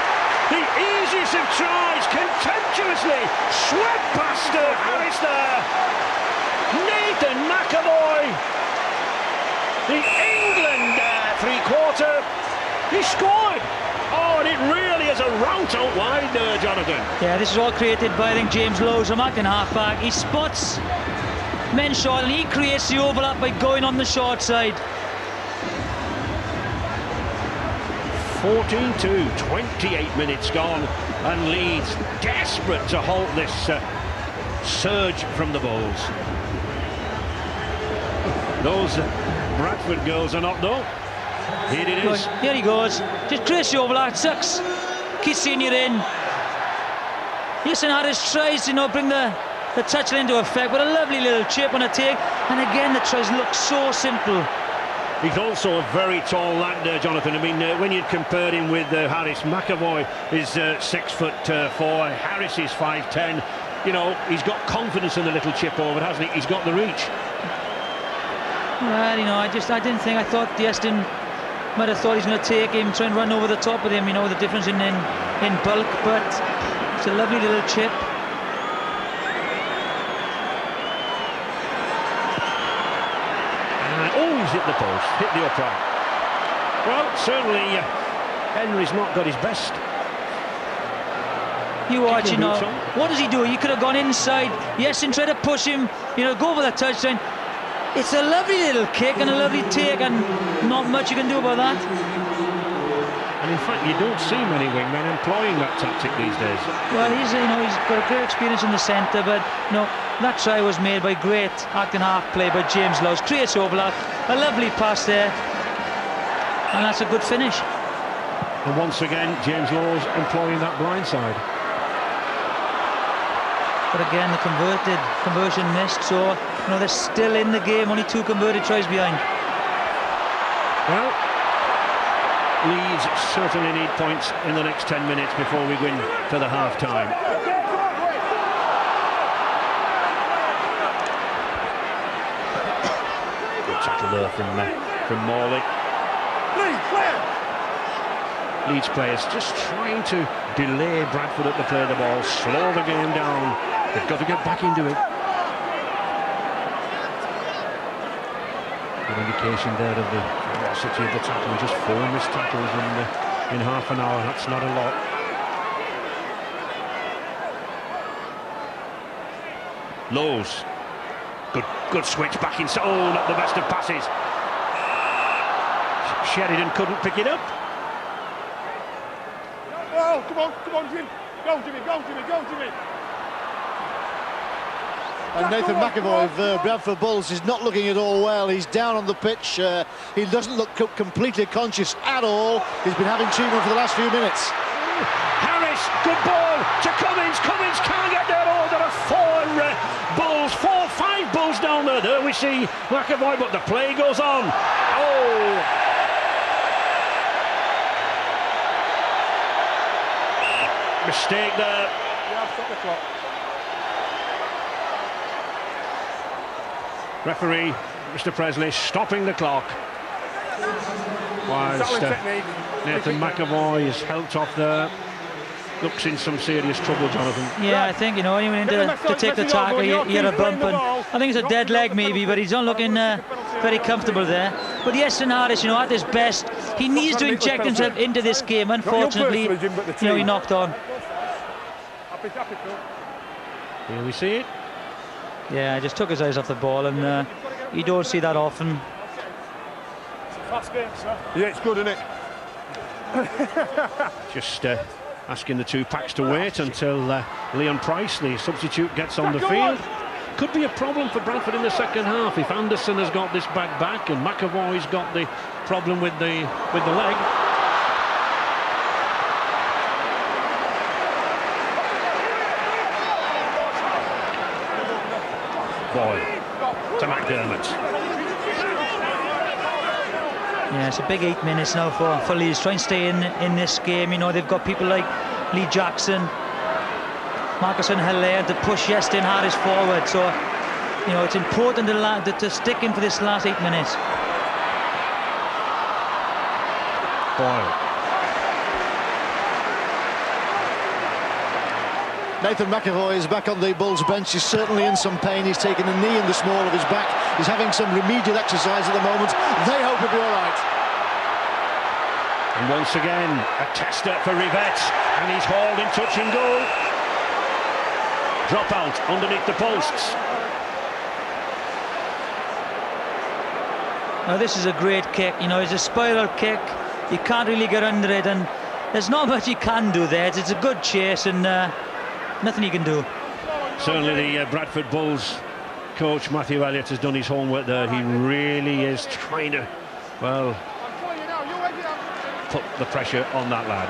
The easiest of tries, contemptuously swept past Harris there. Nathan McAvoy, the England three-quarter, he scored. Oh, and it really is a rout out wide, Jonathan. Yeah, this is all created by, I think, James Lowes, a marking half-back. He spots men short and he creates the overlap by going on the short side. 14-2, 28 minutes gone, and Leeds desperate to halt this surge from the Bulls. Those Bradford girls are not though. Here it is. Here he goes. Just creates the overlap. Sucks. Keeps Senior in. Jason Harris tries to bring the touchline into effect, but a lovely little chip on a take. And again, the tries look so simple. He's also a very tall lad, Jonathan. I mean, when you compare him with Harris, McAvoy is 6'4", Harris is 5'10". You know, he's got confidence in the little chip over, hasn't he? He's got the reach. Well, I thought Destin might have thought he's going to take him, try and run over the top of him, the difference in bulk, but it's a lovely little chip. He's hit the post, hit the upright. Well, certainly Henry's not got his best. You watch, what does he do? He could have gone inside, yes, and try to push him, go over the touchline. It's a lovely little kick and a lovely take, and not much you can do about that. And in fact, you don't see many wingmen employing that tactic these days. Well, he's got a great experience in the centre, but that try was made by great acting half play by James Lowes. Creates overlap, a lovely pass there, and that's a good finish. And once again, James Lowes employing that blind side. But again, the conversion missed, so they're still in the game, only 2 converted tries behind. Well, Leeds certainly need points in the next 10 minutes before we go into the half-time. Good tackle there from Morley. Leeds players just trying to delay Bradford at the play of the ball, slow the game down. They've got to get back into it. Good indication there of the velocity of the tackle. Just 4 missed tackles in half an hour. That's not a lot. Lowes. Good switch back inside. Oh, not the best of passes. Sheridan couldn't pick it up. Oh, come on, Jim. Go, Jimmy. And Nathan McAvoy of Bradford Bulls is not looking at all well. He's down on the pitch. He doesn't look completely conscious at all. He's been having treatment for the last few minutes. Harris, good ball to Cummins. Cummins can't get there. Oh, there are 5 Bulls down there. There we see McAvoy, but the play goes on. Oh! Mistake there. Yeah, stop the clock. Referee, Mr. Presley, stopping the clock. Whilst Nathan McAvoy is helped off there. Looks in some serious trouble, Jonathan. Yeah, I think, when you need to take the tackle, you get a bump, and I think it's a dead leg maybe, but he's not looking very comfortable there. But Jason Harris, at his best, he needs to inject himself into this game. Unfortunately, he knocked on. Here we see it. Yeah, just took his eyes off the ball, and you don't see that often. Fast game, sir. Yeah, it's good, isn't it? Just asking the 2 packs to wait until Leon Price, the substitute, gets on the field. Could be a problem for Bradford in the second half if Anderson has got this back and McAvoy's got the problem with the leg. Boy, to McDermott. Yeah, it's a big 8 minutes now for Leeds. Try and stay in this game. They've got people like Lee Jackson, Marcus and Hilaire to push Yestin Harris forward. So You know, it's important to stick in for this last 8 minutes. Boyle. Nathan McAvoy is back on the Bulls bench. He's certainly in some pain. He's taken a knee in the small of his back. He's having some remedial exercise at the moment. They hope he'll be all right. And once again, a tester for Rivette, and he's hauled in touch and goal. Drop out underneath the posts. Now this is a great kick. You know, it's a spiral kick. You can't really get under it, and there's not much you can do there. It's a good chase, and nothing you can do. Certainly the Bradford Bulls coach Matthew Elliott has done his homework there. He really is trying to, well, put the pressure on that lad.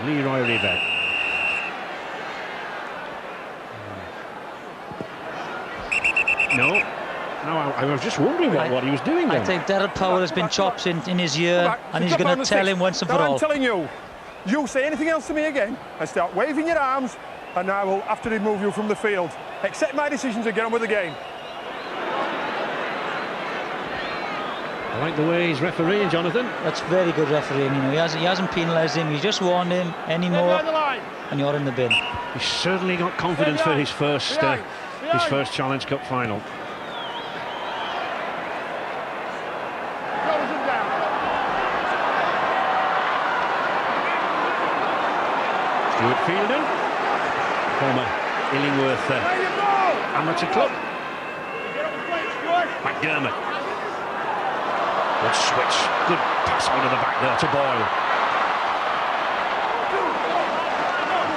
Leroy Rivette. No, I was just wondering what he was doing there. I think Daryl Powell has been chopped in his ear, and he's going to tell him once and for all. I'm telling you, you say anything else to me again and start waving your arms, and I will have to remove you from the field. Accept my decisions and get on with the game. I like the way he's refereeing, Jonathan. That's very good refereeing. You know, he hasn't penalised him. He's just warned him anymore, and you're in the bin. He's certainly got confidence for his first Challenge Cup final. Stuart Fielding, former Illingworth amateur club. McDermott. Good switch, good pass out of the back there to Boyle.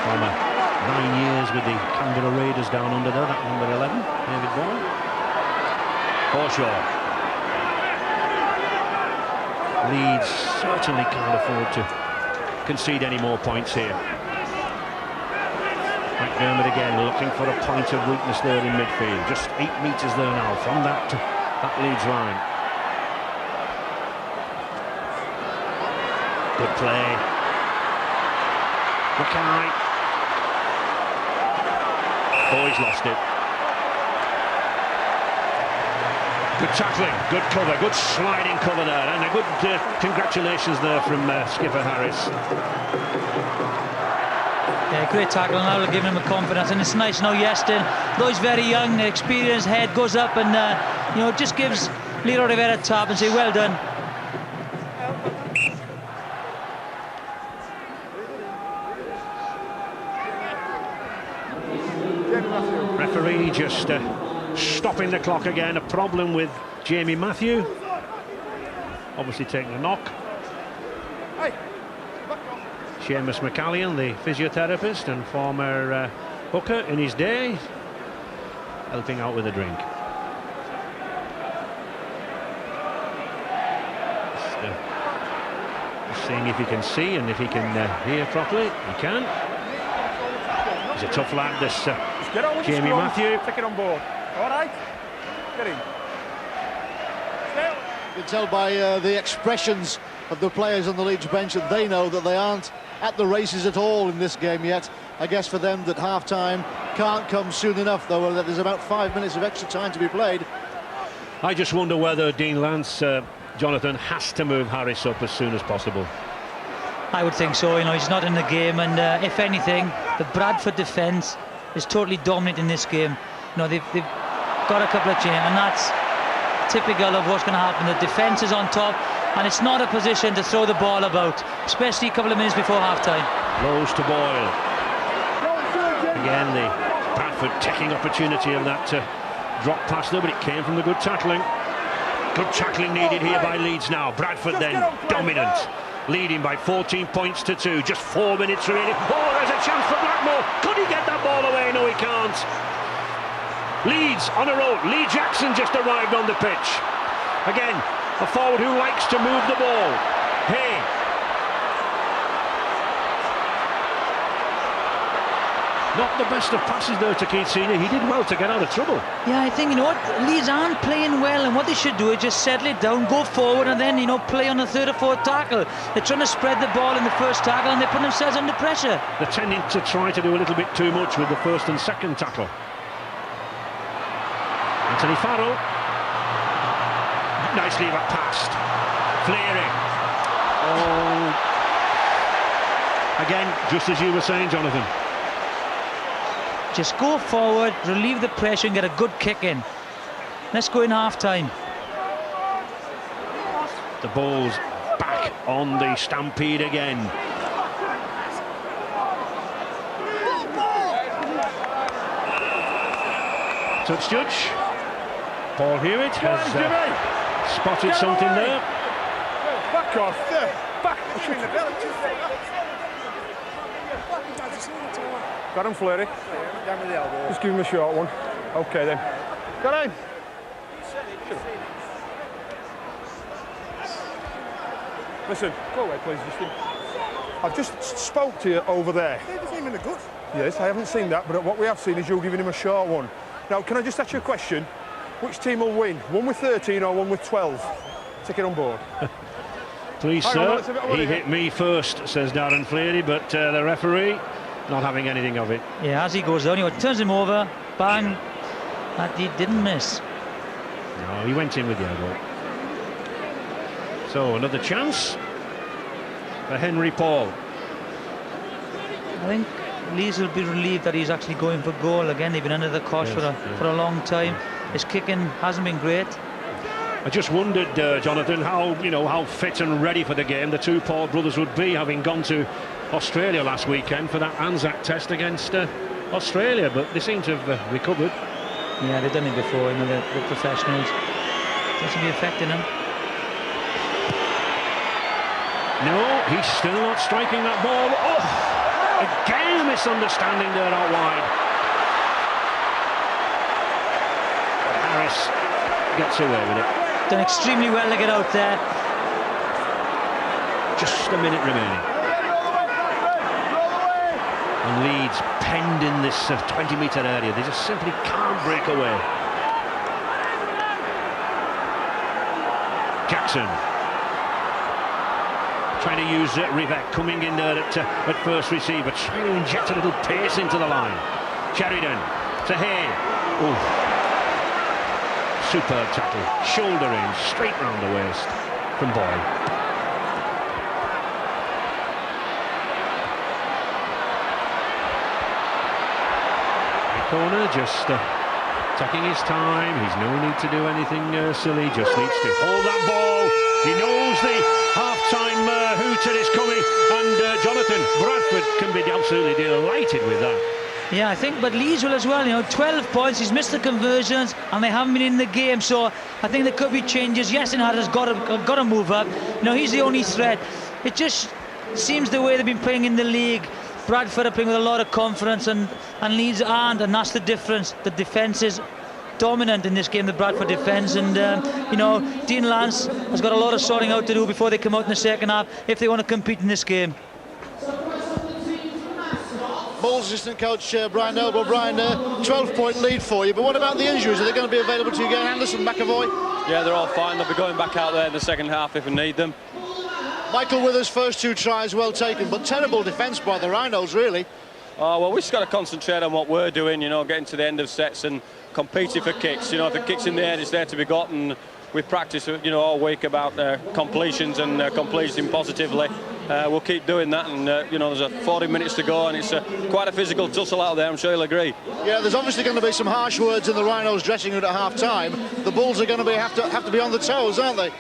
Former 9 years with the Canberra Raiders down under there, that number 11, David Boyle. Forshaw. Leeds certainly can't afford to concede any more points here. McDermott again looking for a point of weakness there in midfield. Just 8 metres there now from that Leeds line. Good play. Mackay. Oh, he's lost it. Good tackling, good cover, good sliding cover there, and a good congratulations there from skipper Harris. Yeah, great tackle, and that'll give him a confidence, and it's nice now. Yeston, though he's very young, the experienced head goes up and you know, just gives Leroy Rivette a tap and say, well done. Referee just stopping the clock again. A problem with Jamie Matthew. Obviously taking a knock. Seamus McCallion, the physiotherapist and former hooker in his day, helping out with a drink. Just seeing if he can see and if he can hear properly. He can. He's a tough lad, this Jamie Matthew. Take it on board. All right. Get in. You can tell by the expressions of the players on the Leeds bench that they know that they aren't at the races at all in this game yet. I guess for them that half-time can't come soon enough, though, that there's about 5 minutes of extra time to be played. I just wonder whether Dean Lance, Jonathan, has to move Harris up as soon as possible. I would think so. You know, he's not in the game, and if anything, the Bradford defence is totally dominant in this game. You know, they've got a couple of changes, and that's typical of what's going to happen. The defence is on top, and it's not a position to throw the ball about, especially a couple of minutes before half-time. Blows to Boyle. Again, the Bradford taking opportunity of that drop pass there, but it came from the good tackling. Good tackling needed here by Leeds now. Bradford then dominant, leading by 14 points to 2. Just 4 minutes remaining. Oh, there's a chance for Blackmore. Could he get that ball away? No, he can't. Leeds on a roll. Lee Jackson just arrived on the pitch. Again, a forward who likes to move the ball. Hey. Not the best of passes there to Keith Senior. He did well to get out of trouble. Yeah, I think, you know what, Leeds aren't playing well, and what they should do is just settle it down, go forward, and then, you know, play on the third or fourth tackle. They're trying to spread the ball in the first tackle, and they put themselves under pressure. They're tending to try to do a little bit too much with the first and second tackle. Anthony Farrell. Nicely passed. Fleary. Oh. Again, just as you were saying, Jonathan. Just go forward, relieve the pressure and get a good kick in. Let's go in half-time. The ball's back on the stampede again. Touch judge. Paul Hewitt has spotted something there. Back off. Back. Got him, Fleury. Just give him a short one. Okay then. Got him. Listen, go away please, Justin. I've just spoke to you over there. Him in the gut. Yes, I haven't seen that, but what we have seen is you giving him a short one. Now, can I just ask you a question? Which team will win? One with 13 or one with 12? Take it on board. Please, sir. He hit me first, says Darren Fleary, but the referee not having anything of it. Yeah, as he goes down, he turns him over, bang, that he didn't miss. No, he went in with the elbow. So another chance for Henry Paul. I think Leeds will be relieved that he's actually going for goal again. They've been under the cosh for a long time. His kicking hasn't been great. I just wondered, Jonathan, how fit and ready for the game the two Paul brothers would be, having gone to Australia last weekend for that Anzac test against Australia, but they seem to have recovered. Yeah, they've done it before, the professionals. Doesn't be affecting them. No, he's still not striking that ball. Oh, again a misunderstanding there out wide. Harris gets away with it. Done extremely well to get out there. Just a minute remaining. And Leeds penned in this 20-metre area. They just simply can't break away. Jackson trying to use Rivek, coming in there at first receiver, trying to inject a little pace into the line. Sheridan to Hay. Ooh. Superb tackle, shoulder in, straight round the waist from Boyle. Corner, just taking his time. He's no need to do anything silly, just needs to hold that ball. He knows the half-time hooter is coming, and Jonathan, Bradford can be absolutely delighted with that. Yeah, I think, but Leeds will as well, 12 points, he's missed the conversions, and they haven't been in the game, so I think there could be changes. Yesenhad has got to move up. He's the only threat. It just seems the way they've been playing in the league. Bradford are playing with a lot of confidence, and Leeds aren't, and that's the difference. The defence is dominant in this game, the Bradford defence, and Dean Lance has got a lot of sorting out to do before they come out in the second half if they want to compete in this game. Bulls assistant coach Brian Noble. Brian, 12-point lead for you, but what about the injuries? Are they going to be available to you again? Anderson, McAvoy? Yeah, they're all fine. They'll be going back out there in the second half if we need them. Michael Withers' first two tries well taken, but terrible defence by the Rhinos, really. Oh, well, we've just got to concentrate on what we're doing, getting to the end of sets and competing for kicks. If the kick's in the air, it's there to be gotten. We've practiced, all week about completions and completing positively. We'll keep doing that, and there's 40 minutes to go, and it's quite a physical tussle out there. I'm sure you'll agree. Yeah, there's obviously going to be some harsh words in the Rhinos' dressing room at half-time. The Bulls are going to have to be on the toes, aren't they?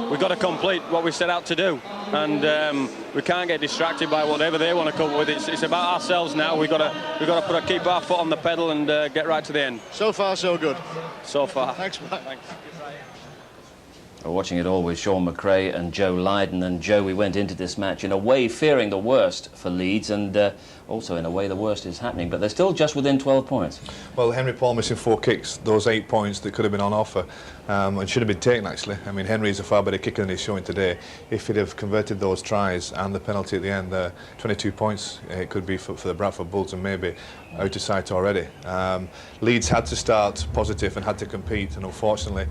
We've got to complete what we set out to do, and we can't get distracted by whatever they want to come with. It's about ourselves now. We've got to keep our foot on the pedal and get right to the end. So far, so good. So far. Thanks, Mike. Thanks. We're watching it all with Sean McRae and Joe Lydon. And Joe, we went into this match in a way fearing the worst for Leeds, and also in a way the worst is happening, but they're still just within 12 points. Well, Henry Paul missing 4 kicks, those 8 points that could have been on offer and should have been taken, actually. I mean, Henry's a far better kicker than he's showing today. If he'd have converted those tries and the penalty at the end, 22 points it could be for the Bradford Bulls, and maybe out of sight already. Leeds had to start positive and had to compete, and unfortunately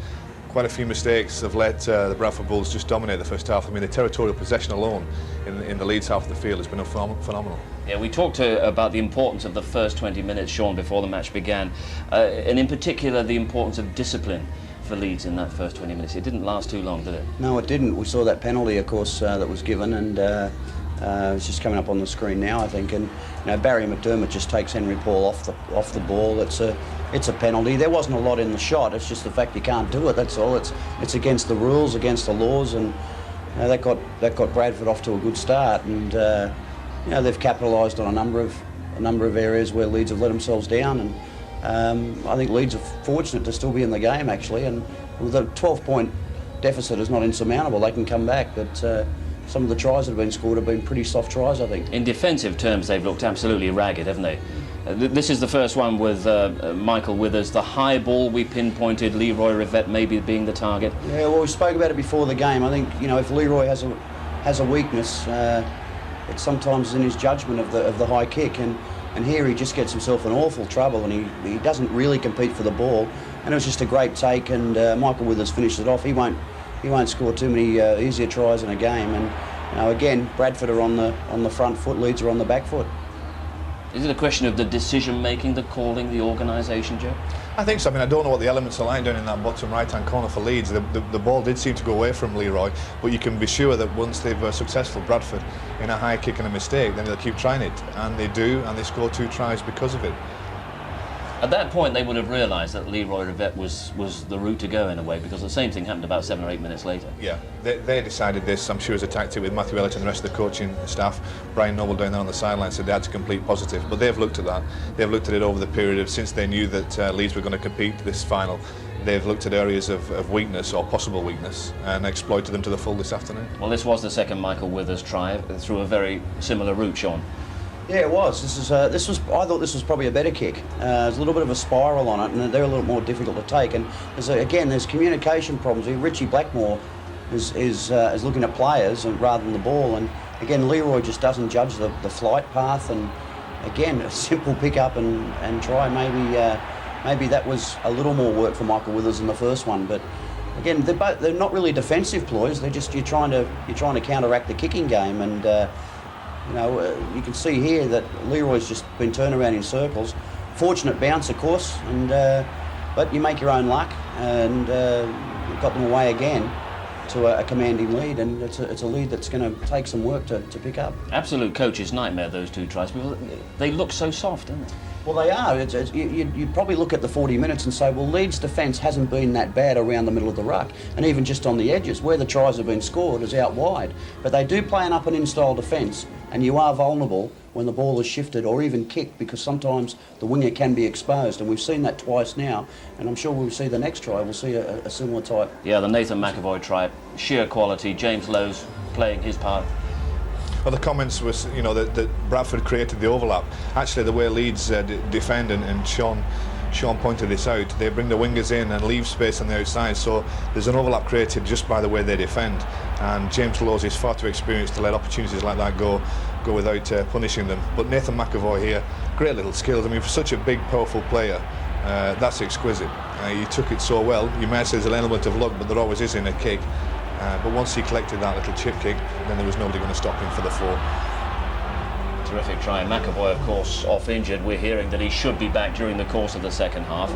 quite a few mistakes have let the Bradford Bulls just dominate the first half. I mean, the territorial possession alone in the Leeds half of the field has been phenomenal. Yeah, we talked about the importance of the first 20 minutes, Sean, before the match began, and in particular the importance of discipline for Leeds in that first 20 minutes. It didn't last too long, did it? No, it didn't. We saw that penalty, of course, that was given, and it's just coming up on the screen now, I think. And Barry McDermott just takes Henry Paul off the ball. It's a penalty. There wasn't a lot in the shot. It's just the fact you can't do it. That's all. It's against the rules, against the laws, and that got Bradford off to a good start. And they've capitalised on a number of areas where Leeds have let themselves down. And I think Leeds are fortunate to still be in the game, actually. And with a 12-point deficit is not insurmountable. They can come back, but some of the tries that have been scored have been pretty soft tries, I think. In defensive terms, they've looked absolutely ragged, haven't they? This is the first one with Michael Withers. The high ball we pinpointed, Leroy Rivette maybe being the target. Yeah, well, we spoke about it before the game. I think, if Leroy has a weakness, it's sometimes in his judgment of the high kick, and here he just gets himself in awful trouble, and he doesn't really compete for the ball. And it was just a great take, and Michael Withers finishes it off. He won't score too many easier tries in a game. And again, Bradford are on the front foot, Leeds are on the back foot. Is it a question of the decision-making, the calling, the organisation, Joe? I think so. I mean, I don't know what the elements are like down in that bottom right-hand corner for Leeds. The ball did seem to go away from Leroy, but you can be sure that once they've successful, Bradford, in a high kick and a mistake, then they'll keep trying it. And they do, and they score 2 tries because of it. At that point, they would have realised that Leroy Rivette was the route to go in a way, because the same thing happened about 7 or 8 minutes later. Yeah, they decided this, I'm sure, as a tactic with Matthew Elliott and the rest of the coaching staff. Brian Noble down there on the sideline said they had to complete positive, but they've looked at that. They've looked at it over the period of since they knew that Leeds were going to compete this final. They've looked at areas of weakness or possible weakness and exploited them to the full this afternoon. Well, this was the second Michael Withers try through a very similar route, Sean. Yeah, it was. I thought this was probably a better kick. There's a little bit of a spiral on it, and they're a little more difficult to take. And there's communication problems here. Richie Blackmore is looking at players rather than the ball, and again Leroy just doesn't judge the flight path. And again, a simple pick up and try. Maybe that was a little more work for Michael Withers than the first one, but. Again, they're not really defensive ploys. They're just you're trying to counteract the kicking game, and you can see here that Leroy's just been turned around in circles. Fortunate bounce, of course, but you make your own luck, and got them away again to a commanding lead, and it's a lead that's going to take some work to pick up. Absolute coach's nightmare, those 2 tries. They look so soft, don't they? Well, they are. You'd probably look at the 40 minutes and say, well, Leeds' defence hasn't been that bad around the middle of the ruck, and even just on the edges. Where the tries have been scored is out wide. But they do play an up-and-in style defence, and you are vulnerable when the ball is shifted or even kicked, because sometimes the winger can be exposed, and we've seen that twice now, and I'm sure we'll see the next try. We'll see a similar type. Yeah, the Nathan McAvoy try, sheer quality. James Lowe's playing his part. Well, the comments was, that Bradford created the overlap. Actually, the way Leeds defend, and Sean pointed this out, they bring the wingers in and leave space on the outside, so there's an overlap created just by the way they defend. And James Lowe's is far too experienced to let opportunities like that go without punishing them. But Nathan McAvoy here, great little skills. I mean, for such a big, powerful player, that's exquisite. He took it so well. You might say there's an element of luck, but there always is in a kick. But once he collected that little chip kick, then there was nobody going to stop him for the 4. Terrific try. McAvoy, of course, off injured. We're hearing that he should be back during the course of the second half.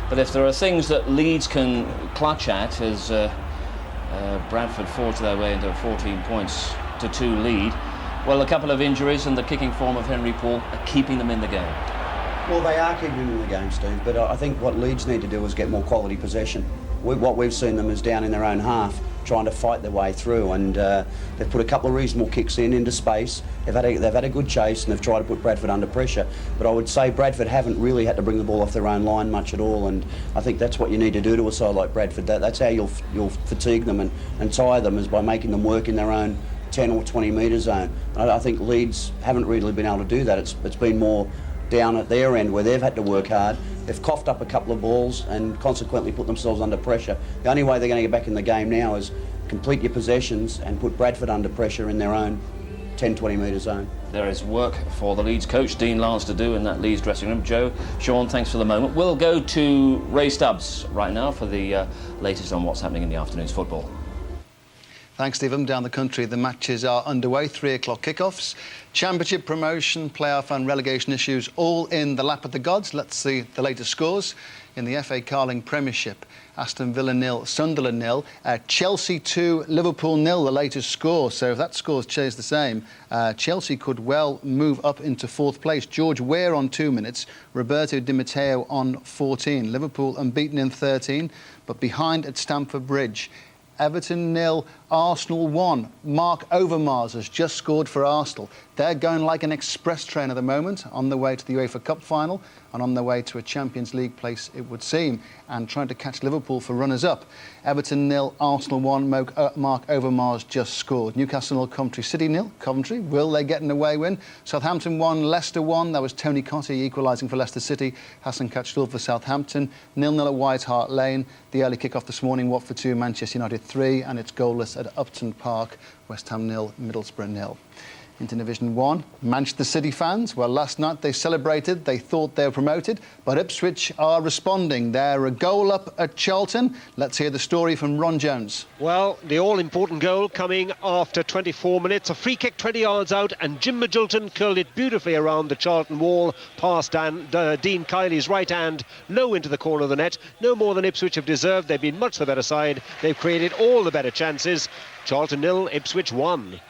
But if there are things that Leeds can clutch at as Bradford forge their way into a 14 points to 2 lead, well, a couple of injuries and the kicking form of Henry Paul are keeping them in the game. Well, they are keeping them in the game, Steve, but I think what Leeds need to do is get more quality possession. What we've seen them is down in their own half, trying to fight their way through, and they've put a couple of reasonable kicks into space. They've had a good chase, and they've tried to put Bradford under pressure. But I would say Bradford haven't really had to bring the ball off their own line much at all, and I think that's what you need to do to a side like Bradford. That's how you'll fatigue them and tire them, is by making them work in their own 10 or 20 metre zone. And I think Leeds haven't really been able to do that. It's been more down at their end where they've had to work hard. They've coughed up a couple of balls and consequently put themselves under pressure. The only way they're going to get back in the game now is complete your possessions and put Bradford under pressure in their own 10-20 metre zone. There is work for the Leeds coach, Dean Lance, to do in that Leeds dressing room. Joe, Sean, thanks for the moment. We'll go to Ray Stubbs right now for the latest on what's happening in the afternoon's football. Thanks, Stephen. Down the country, the matches are underway. 3 o'clock kickoffs. Championship, promotion, playoff and relegation issues all in the lap of the gods. Let's see the latest scores in the FA Carling Premiership. Aston Villa 0, Sunderland 0, Chelsea 2, Liverpool 0, the latest score. So if that score stays the same, Chelsea could well move up into 4th place. George Weah on 2 minutes, Roberto Di Matteo on 14. Liverpool unbeaten in 13, but behind at Stamford Bridge. Everton 0, Arsenal 1. Mark Overmars has just scored for Arsenal. They're going like an express train at the moment, on their way to the UEFA Cup final and on their way to a Champions League place, it would seem, and trying to catch Liverpool for runners-up. Everton 0, Arsenal 1. Mark Overmars just scored. Newcastle 0, Coventry City 0. Coventry, will they get an away win? Southampton 1, Leicester 1. That was Tony Cottee equalising for Leicester City. Hassan Kachtul for Southampton. 0-0 at White Hart Lane. The early kick-off this morning, Watford 2, Manchester United 3, and it's goalless at Upton Park. West Ham 0, Middlesbrough 0. Into Division 1, Manchester City fans, well, last night they celebrated, they thought they were promoted, but Ipswich are responding. They're a goal up at Charlton. Let's hear the story from Ron Jones. Well, the all-important goal coming after 24 minutes. A free kick 20 yards out, and Jim Magilton curled it beautifully around the Charlton wall, past Dean Kiley's right hand, low into the corner of the net. No more than Ipswich have deserved. They've been much the better side. They've created all the better chances. Charlton 0, Ipswich 1.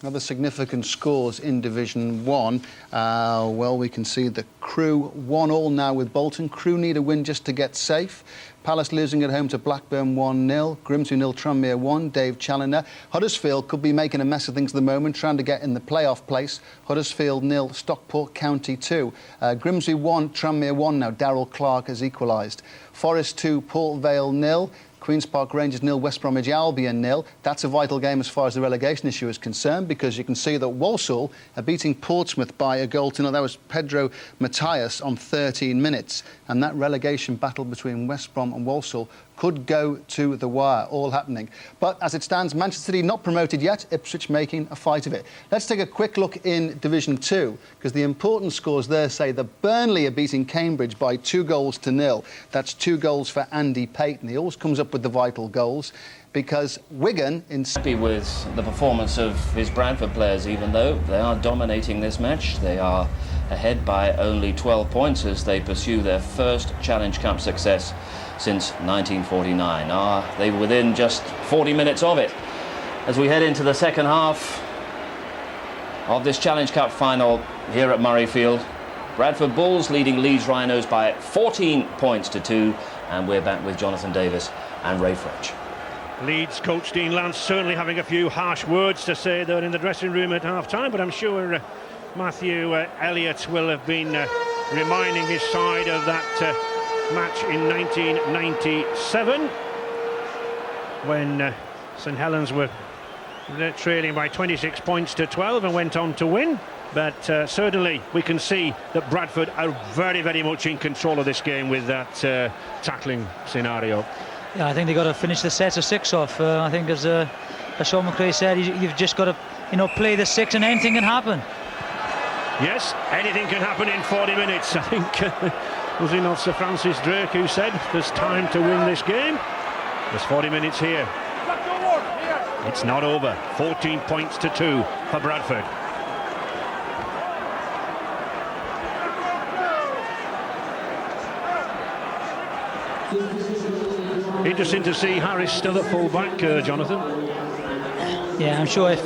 Other significant scores in Division 1. Well, we can see the Crew 1-1 now with Bolton. Crew need a win just to get safe. Palace losing at home to Blackburn 1-0. Grimsby 0, Tranmere 1. Dave Challoner. Huddersfield could be making a mess of things at the moment, trying to get in the playoff place. Huddersfield 0, Stockport County 2. Grimsby 1, Tranmere 1 now. Darrell Clark has equalised. Forest 2, Port Vale 0. Queen's Park Rangers 0, West Bromwich Albion 0. That's a vital game as far as the relegation issue is concerned, because you can see that Walsall are beating Portsmouth by a goal to 0. That was Pedro Matias on 13 minutes. And that relegation battle between West Brom and Walsall could go to the wire, all happening. But as it stands, Manchester City not promoted yet, Ipswich making a fight of it. Let's take a quick look in Division 2, because the important scores there say that Burnley are beating Cambridge by 2-0. That's 2 goals for Andy Payton. He always comes up with the vital goals, because Wigan... Happy with the performance of his Bradford players, even though they are dominating this match. They are ahead by only 12 points as they pursue their first Challenge Cup success since 1949. Are they within just 40 minutes of it? As we head into the second half of this Challenge Cup final here at Murrayfield, Bradford Bulls leading Leeds Rhinos by 14 points to 2, and we're back with Jonathan Davis and Ray French. Leeds coach Dean Lance certainly having a few harsh words to say there in the dressing room at half-time, but I'm sure Matthew Elliott will have been reminding his side of that match in 1997 when St Helens were trailing by 26 points to 12 and went on to win. But certainly we can see that Bradford are very, very much in control of this game with that tackling scenario. Yeah, I think they've got to finish the sets of 6 off. I think as Sean McRae said, you've just got to play the 6 and anything can happen. Yes, anything can happen in 40 minutes. I think was it not Sir Francis Drake who said there's time to win this game? There's 40 minutes here. It's not over. 14 points to 2 for Bradford. Interesting to see Harris still at full-back, Jonathan. Yeah, I'm sure if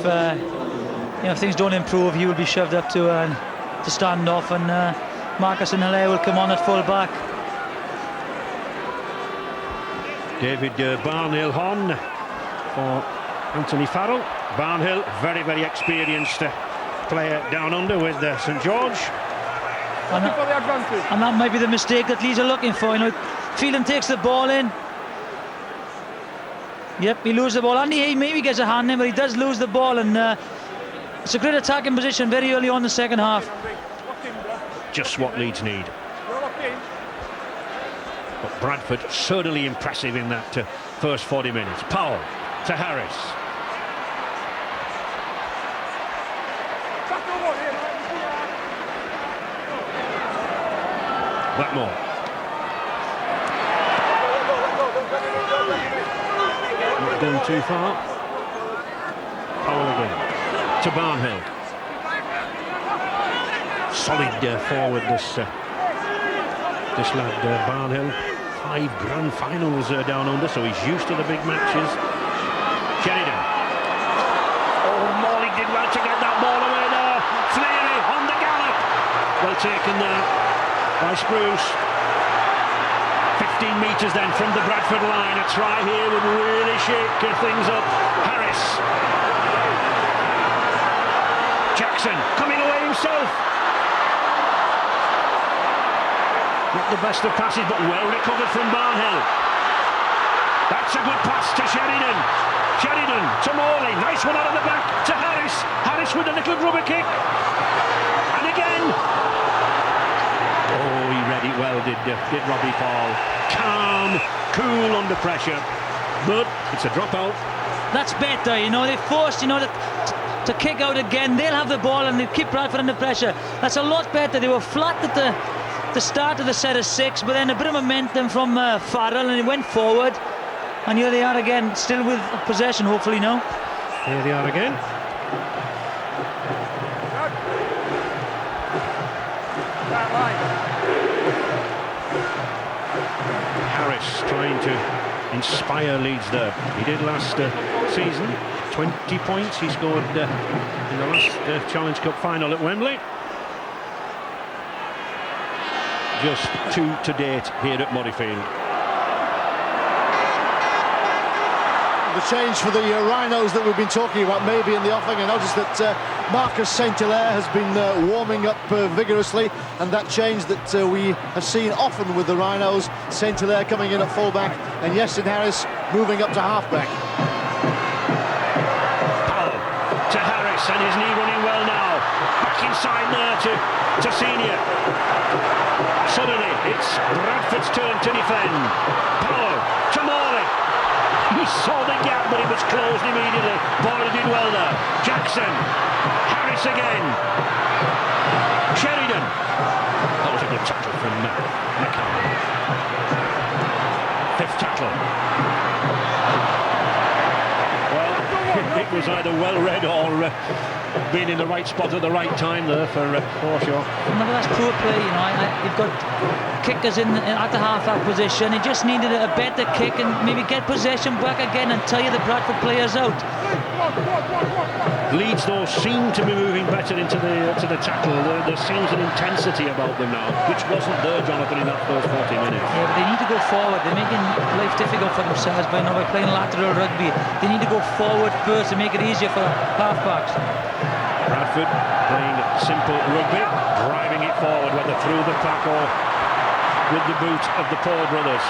things don't improve, he will be shoved up to stand off, and Marcus and Hilaire will come on at full-back. David Barnhill on for Anthony Farrell. Barnhill, very, very experienced player down under with St George. And that might be the mistake that Leeds are looking for. Phelan takes the ball in. Yep, he loses the ball. And he maybe gets a hand in, but he does lose the ball. And it's a great attacking position very early on in the second half. Just what Leeds need. But Bradford certainly impressive in that first 40 minutes. Powell to Harris. Blackmore. Not going too far. Powell again. To Barnhill. Solid forward, this lad Barnhill. 5 grand finals down under, so he's used to the big matches. Sheridan. Oh, Morley did well to get that ball away there. Fleary on the gallop. Well taken there by Spruce. 15 metres then from the Bradford line. A try here would really shake things up. Harris. Jackson coming away himself. Not the best of passes, but well recovered from Barnhill. That's a good pass to Sheridan. Sheridan to Morley. Nice one out of the back to Harris. Harris with a little rubber kick. And again. Oh, he read it well, did Robbie Paul. Calm, cool under pressure. But it's a dropout. That's better, you know. They forced, you know, to kick out again. They'll have the ball and they keep Bradford under pressure. That's a lot better. They were flat at the start of the set of 6, but then a bit of momentum from Farrell, and he went forward, and here they are again, still with possession, hopefully now. Here they are again. Harris trying to inspire Leeds there. He did last season. 20 points he scored in the last Challenge Cup final at Wembley. Just 2 to date here at Murrayfield. The change for the Rhinos that we've been talking about maybe in the offing. I noticed that Marcus Saint-Hilaire has been warming up vigorously, and that change that we have seen often with the Rhinos. Saint-Hilaire coming in at fullback and Yestin Harris moving up to halfback. Powell to Harris, and his knee running well now. Back inside there to Senior. Suddenly it's Bradford's turn to defend. Powell to Morley. He saw the gap, but it was closed immediately. Morley did well there. Jackson. Harris again. Sheridan. That was a good tackle from McCann. 5th tackle. Well, it was either well read or being in the right spot at the right time there for Forshaw. Remember, that's poor play, you know. You've got kickers in at the half-back position. He just needed a better kick and maybe get possession back again and tire the Bradford players out. Leeds, though, seem to be moving better into the tackle. There seems an intensity about them now, which wasn't there, Jonathan, in that first 40 minutes. Yeah, but they need to go forward. They're making life difficult for themselves by playing lateral rugby. They need to go forward first and make it easier for half-backs. Bradford playing simple rugby, driving it forward, whether through the pack or with the boot of the Paul brothers.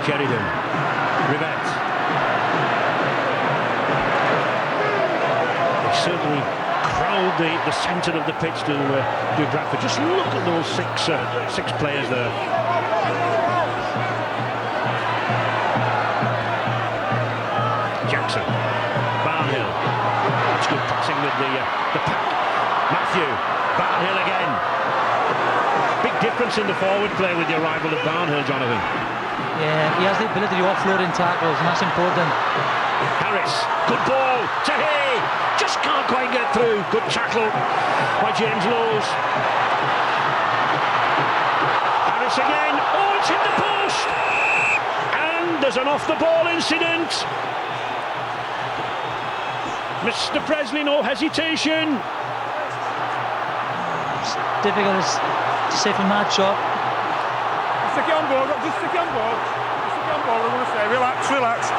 Sheridan, Rivette. They certainly crowd the centre of the pitch to Bradford. Just look at those six players there. Jackson, Barnhill. That's good passing with the pack. Matthew, Barnhill again. Big difference in the forward play with the arrival of Barnhill, Jonathan. Yeah, he has the ability to offload in tackles, and that's important. Harris, good ball to Hay. Just can't quite get through. Good tackle by James Lowes. Harris again. Oh, it's hit the post. And there's an off-the-ball incident. Mr. Presley, no hesitation. It's difficult to say from that shot. Stick it on board, just stick it on board. Just stick it on board, I'm going to say, relax.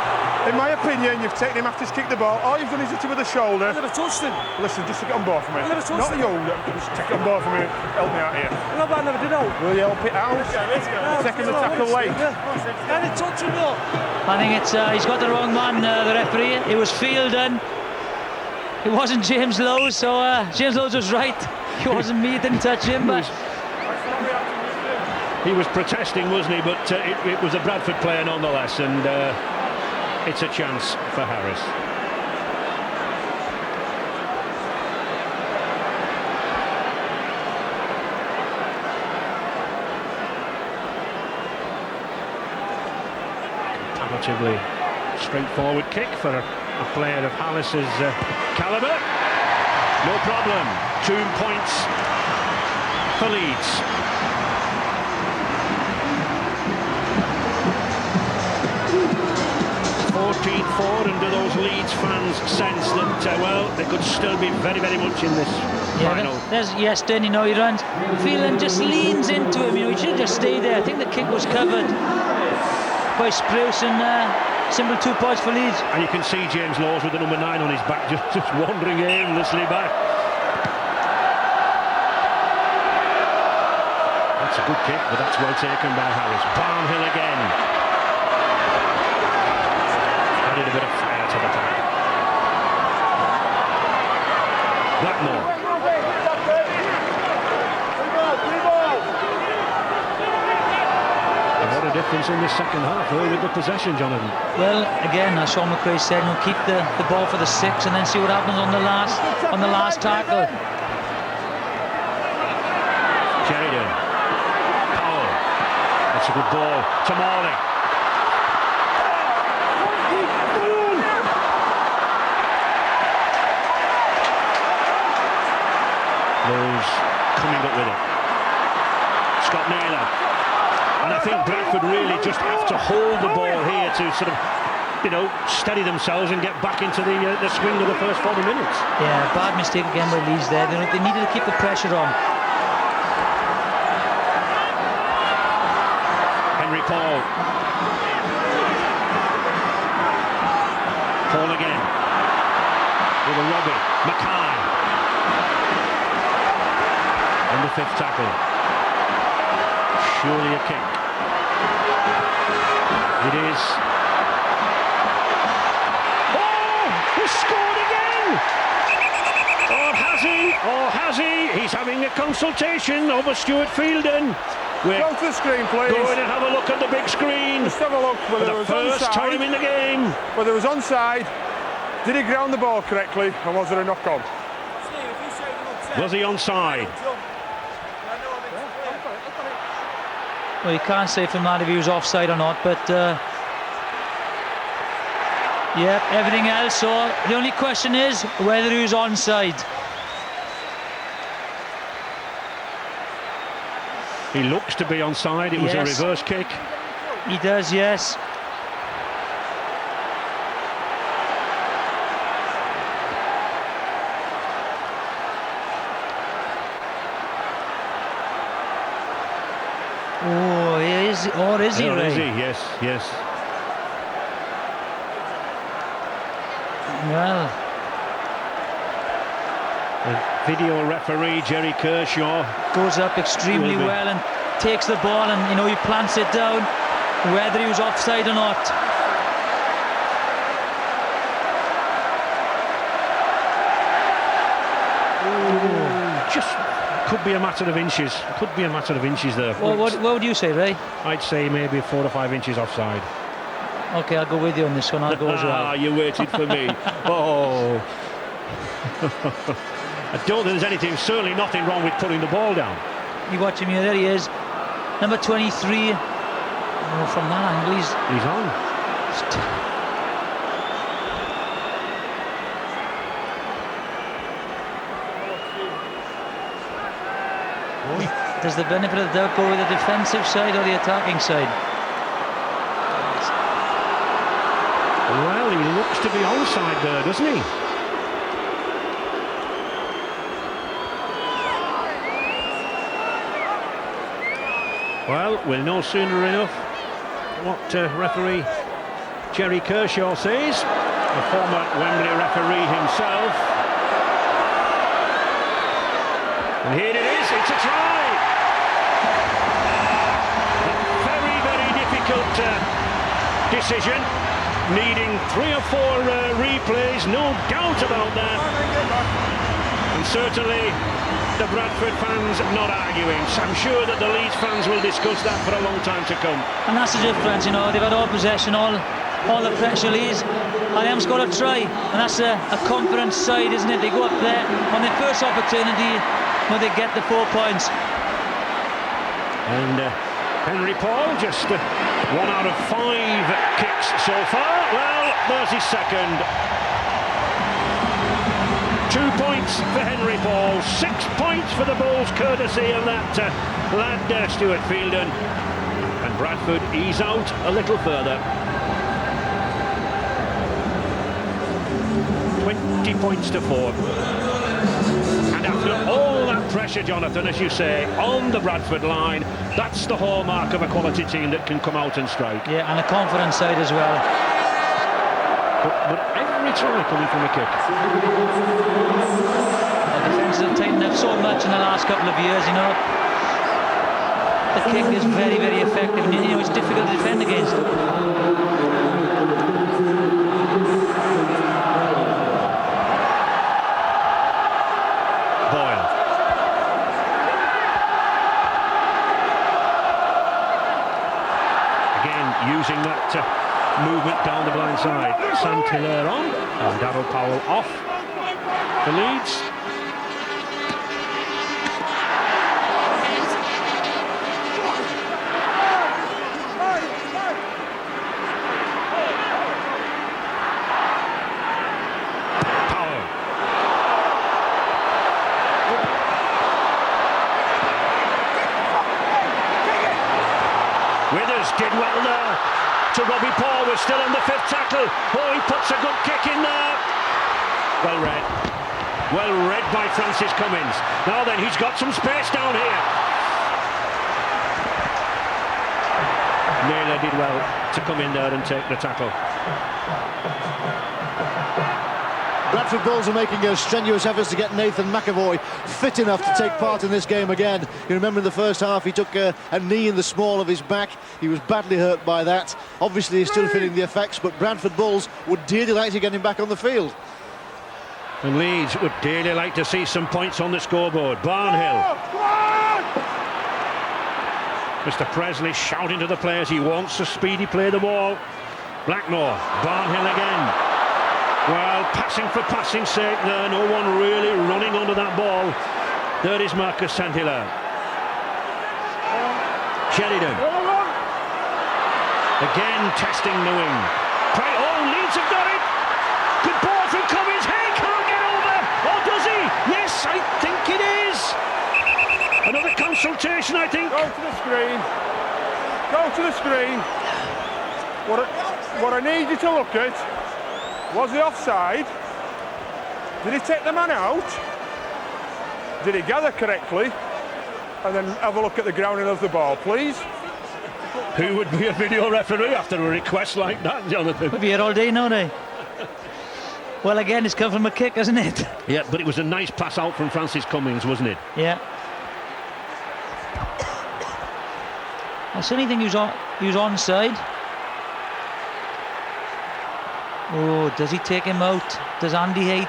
In my opinion, you've taken him after he's kicked the ball. All you've done is hit him with the shoulder. I never touched him. Listen, just stick it on board for me. I never touched him. Not you, just stick it on board for me. Help me out here. No, but I never did out. Will you help it out? Let's go. Taking the tackle late. I didn't touch him, though. I think it's he's got the wrong man, the referee. It was Fielden. It wasn't James Lowes, so James Lowes was right. It wasn't me, didn't touch him, but... He was protesting, wasn't he? But it was a Bradford player nonetheless, and it's a chance for Harris. Relatively straightforward kick for a player of Hallis's calibre. No problem. 2 points for Leeds. And do those Leeds fans sense that, well, they could still be very, very much in this final? There's Yeston, you know, he runs. Phelan just leans into him, you know, he should just stay there. I think the kick was covered by Spruce, and simple 2 points for Leeds. And you can see James Laws with the number 9 on his back, just wandering aimlessly back. That's a good kick, but that's well taken by Harris. Barnhill again. Added a bit of fire to the attack. Blackmore. And what a difference in the second half, though, with the possession, Jonathan. Well, again, as Sean McRae said, you know, keep the ball for the 6 and then see what happens on the last tackle. Sheridan. Powell. That's a good ball to Morley. Coming up with it. Scott Naylor. And I think Bradford really just have to hold the ball here to sort of, you know, steady themselves and get back into the swing of the first 40 minutes. Yeah, bad mistake again by Leeds there. They needed to keep the pressure on. Henry Paul. Paul again. With a Robbie. Mackay. And the 5th tackle. Surely a kick. It is. Oh! He scored again! Or has he? He's having a consultation over Stuart Fielden. We're go to the screen, please. Going to have a look at the big screen. Just have a look. For the first time in the game. Whether it was onside, did he ground the ball correctly, and was there a knock on? Was he onside? Well, you can't say from that if he was offside or not, but yeah, everything else. So the only question is whether he was onside. He looks to be onside. It was a reverse kick. He does, yes. Oh, is he? Or is he, Ray? Is he? Yes, yes. Well, the video referee Jerry Kershaw goes up extremely well and takes the ball, and you know, he plants it down, whether he was offside or not. Ooh, just could be a matter of inches. Could be a matter of inches there. Well, what would you say, Ray? I'd say maybe 4 or 5 inches offside. Okay, I'll go with you on this one. I'll go as well. Ah, you waited for me. Oh. I don't think there's anything, certainly nothing wrong with putting the ball down. You watch him here, there he is. Number 23. Oh, from that angle, he's on. Does the benefit of the doubt go with the defensive side or the attacking side? Well, he looks to be onside there, doesn't he? Well, we'll know sooner enough what referee Jerry Kershaw says, the former Wembley referee himself. And here it is, it's a try! A very, very difficult decision, needing 3 or 4 replays, no doubt about that. And certainly the Bradford fans not arguing. So I'm sure that the Leeds fans will discuss that for a long time to come. And that's the difference, you know, they've had all possession, all the pressure. Leeds, I am scored a try, and that's a confidence side, isn't it? They go up there on their first opportunity, when they get the 4 points. And Henry Paul, just 1 out of 5 kicks so far. Well, there's his second. 2 points for Henry Paul, 6 points for the Bulls, courtesy of that lad Stuart Fielden. And Bradford ease out a little further. 20 points to 4. And after all that pressure, Jonathan, as you say, on the Bradford line, that's the hallmark of a quality team that can come out and strike. Yeah, and a confident side as well. But every try coming from a kick. The defence have tightened up so much in the last couple of years, you know. The kick is very, very effective, and you know it's difficult to defend against. Boyle. Again, using that movement down the blind side. Saint-Hilaire on, and Darryl Powell off for Leeds. Did well there to Robbie Paul, was still on the 5th tackle. Oh, he puts a good kick in there. Well read. Well read by Francis Cummins. Now then, he's got some space down here. Naylor did well to come in there and take the tackle. Bradford Bulls are making strenuous efforts to get Nathan McAvoy fit enough to take part in this game again. You remember in the first half he took a knee in the small of his back. He was badly hurt by that. Obviously he's still feeling the effects, but Bradford Bulls would dearly like to get him back on the field. And Leeds would dearly like to see some points on the scoreboard. Barnhill. Mr. Presley shouting to the players he wants a speedy play the ball. Blackmore. Barnhill again. Well, passing for passing's sake there, no one really running onto that ball. There is Marcus Saint-Hilaire. Sheridan. Again testing the wing. Oh, Leeds have got it! Good ball from Cummins. Hey, can't get over! Or does he? Yes, I think it is! Another consultation, I think. Go to the screen. Go to the screen. What I need you to look at, was he offside? Did he take the man out? Did he gather correctly? And then have a look at the grounding of the ball, please. Who would be a video referee after a request like that, Jonathan? We'll be here all day, no they? Well, again, it's come from a kick, hasn't it? Yeah, but it was a nice pass out from Francis Cummins, wasn't it? Yeah. I certainly think he was onside. Oh, does he take him out? Does Andy Hay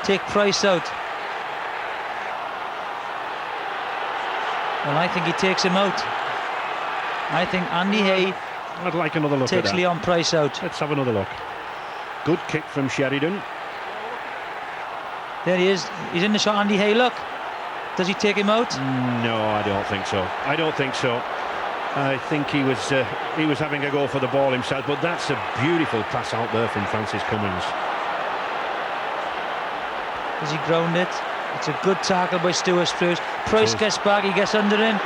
take Price out? Well, I think he takes him out. I think Andy Hay I'd like another look takes at that. Leon Price out. Let's have another look. Good kick from Sheridan. There he is. He's in the shot. Andy Hay, look. Does he take him out? No, I don't think so. I don't think so. I think he was having a go for the ball himself, but that's a beautiful pass out there from Francis Cummins. Does he ground it? It's a good tackle by Stuart Spruce. Price gets back, he gets under him.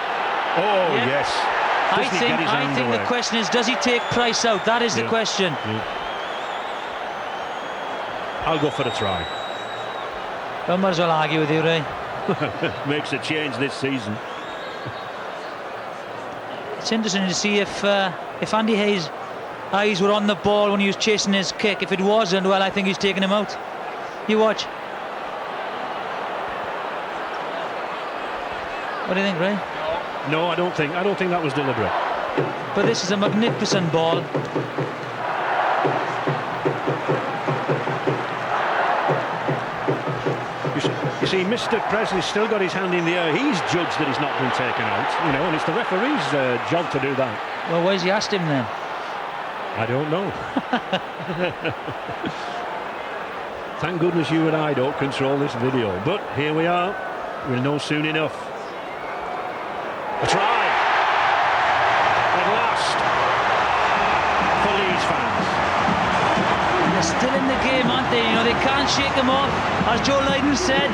Oh, yeah. Yes. I think the question is, does he take Price out? That is the question. Yeah. I'll go for the try. I might as well argue with you, Ray. Makes a change this season. It's interesting to see if Andy Hay's eyes were on the ball when he was chasing his kick. If it wasn't, well, I think he's taking him out. You watch. What do you think, Ray? No, I don't think that was deliberate. But this is a magnificent ball. You see, Mr. Presley's still got his hand in the air. He's judged that he's not been taken out, you know, and it's the referee's job to do that. Well, why's he asked him then? I don't know. Thank goodness you and I don't control this video. But here we are. We'll know soon enough. A try. still in the game, aren't they? You know, they can't shake them off. As Joe Lydon said,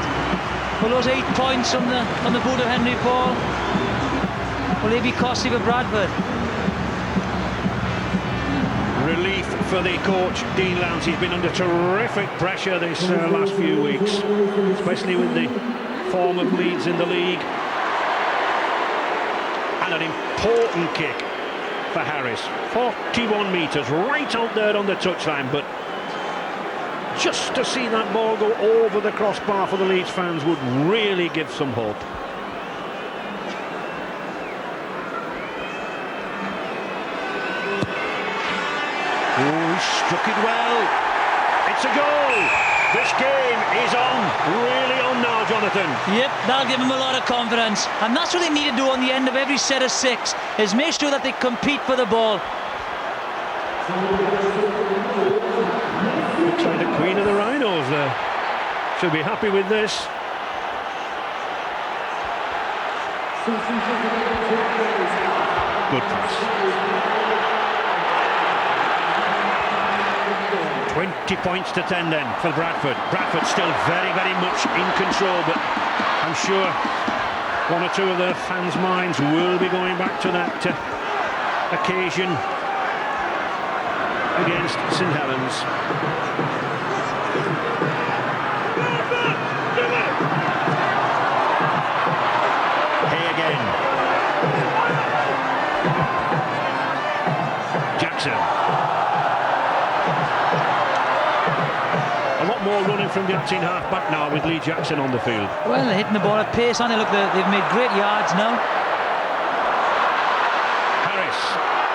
well, those 8 points from the boot of Henry Paul, will they be costly for Bradford? Relief for the coach, Dean Lance. He's been under terrific pressure this last few weeks, especially with the form of Leeds in the league. And an important kick for Harris. 41 metres, right out there on the touchline, but just to see that ball go over the crossbar for the Leeds fans would really give some hope. Oh, he struck it well. It's a goal. This game is on, really on now, Jonathan. Yep, that'll give them a lot of confidence. And that's what they need to do on the end of every set of 6, is make sure that they compete for the ball. Looks like the Queen of the Rhinos there. She'll be happy with this. Good pass. 20 points to 10 then for Bradford. Bradford still very, very much in control, but I'm sure 1 or 2 of their fans' minds will be going back to that occasion against St Helens. Hey again. Jackson. A lot more running from the acting half-back now with Lee Jackson on the field. Well, they're hitting the ball at pace, aren't they? Look, they've made great yards now. Harris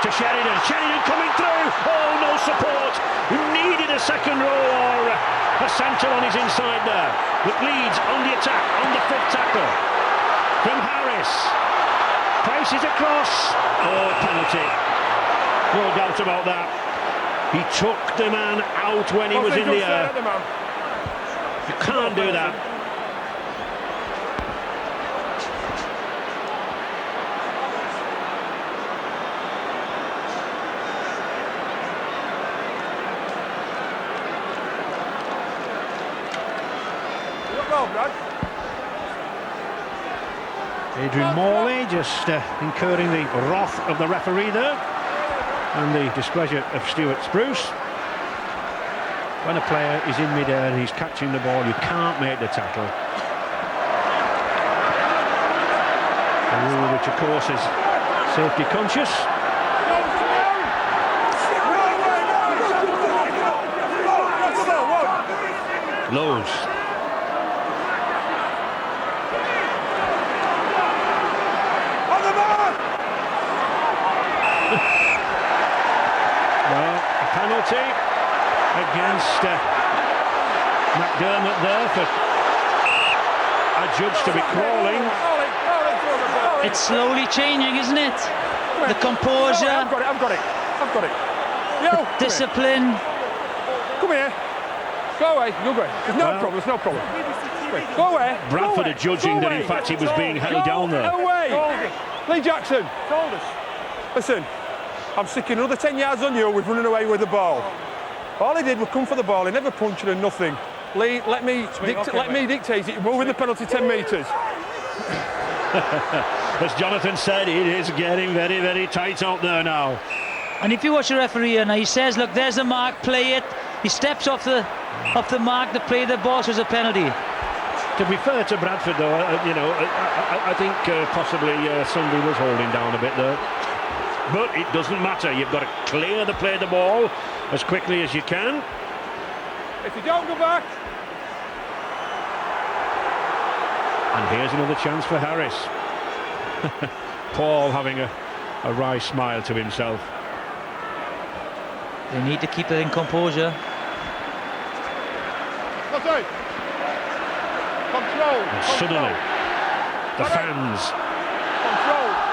to Sheridan. Sheridan coming through. Oh, no support. He needed a second row or a centre on his inside there. But Leeds on the attack, on the foot tackle. From Harris. Price is across. Oh, penalty. No doubt about that. He took the man out when he was in the air. You can't do that. Adrian Morley just incurring the wrath of the referee there, and the displeasure of Stuart Spruce. When a player is in mid-air and he's catching the ball, you can't make the tackle. A rule which, of course, is safety conscious. Lowe's. Penalty against McDermott there for a judge to be crawling. It's slowly changing, isn't it? The composure. I've got it. Yo, the discipline. Come here. Go away. You'll go. There's no problem. Go away. Bradford are judging that in fact he was being held down there. No way. Lee Jackson. Listen. I'm sticking another 10 yards on you with running away with the ball. All he did was come for the ball. He never punched it and nothing. Lee, let me dictate it. Moving the penalty 10 metres. As Jonathan said, it is getting very, very tight out there now. And if you watch the referee here now, he says, look, there's the mark, play it. He steps off the mark to play the ball, so it's a penalty. To be fair to Bradford, though, I think possibly somebody was holding down a bit there. But it doesn't matter. You've got to clear the ball as quickly as you can. If you don't go back. And here's another chance for Harris. Paul having a wry smile to himself. They need to keep it in composure. Control. And suddenly, the fans. Control.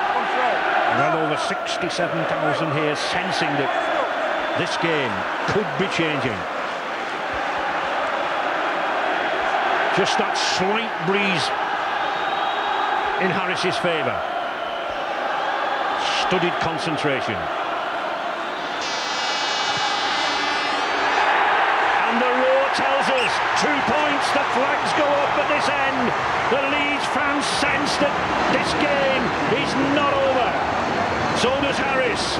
Well over 67,000 here, sensing that this game could be changing. Just that slight breeze in Harris's favour. Studied concentration. is 2 points. The flags go up at this end. The Leeds fans sense that this game is not over. So does Harris.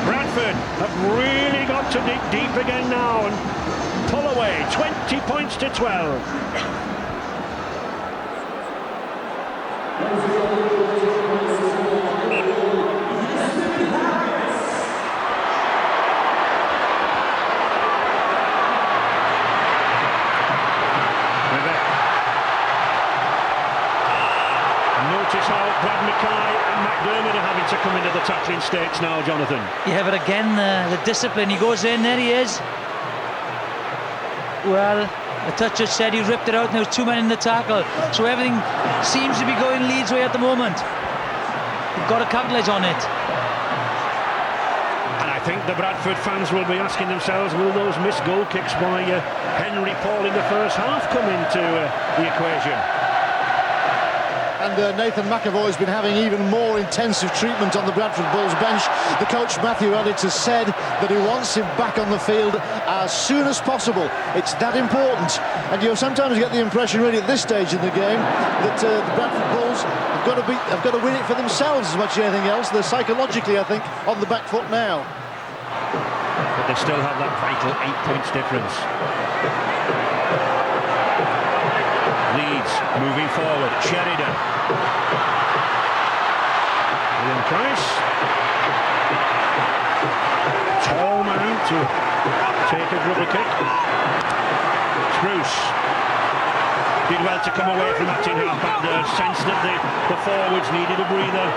Bradford have really got to dig deep again now and pull away. 20 points to 12. To come into the tackling stakes now, Jonathan. Yeah, but again, the discipline. He goes in, there he is. Well, the toucher said he ripped it out and there was 2 men in the tackle. So everything seems to be going Leeds' way at the moment. We've got to capitalise on it. And I think the Bradford fans will be asking themselves, will those missed goal kicks by Henry Paul in the first half come into the equation? And Nathan McAvoy's been having even more intensive treatment on the Bradford Bulls bench. The coach, Matthew Additts, has said that he wants him back on the field as soon as possible. It's that important. And you sometimes get the impression, really, at this stage in the game, that the Bradford Bulls have got to win it for themselves as much as anything else. They're psychologically, I think, on the back foot now. But they still have that vital 8 points difference. Leeds moving forward. Sheridan. William Price. Tall man to take a dribble kick. Spruce did well to come away from that in half-back there. Sense that the forwards needed a breather.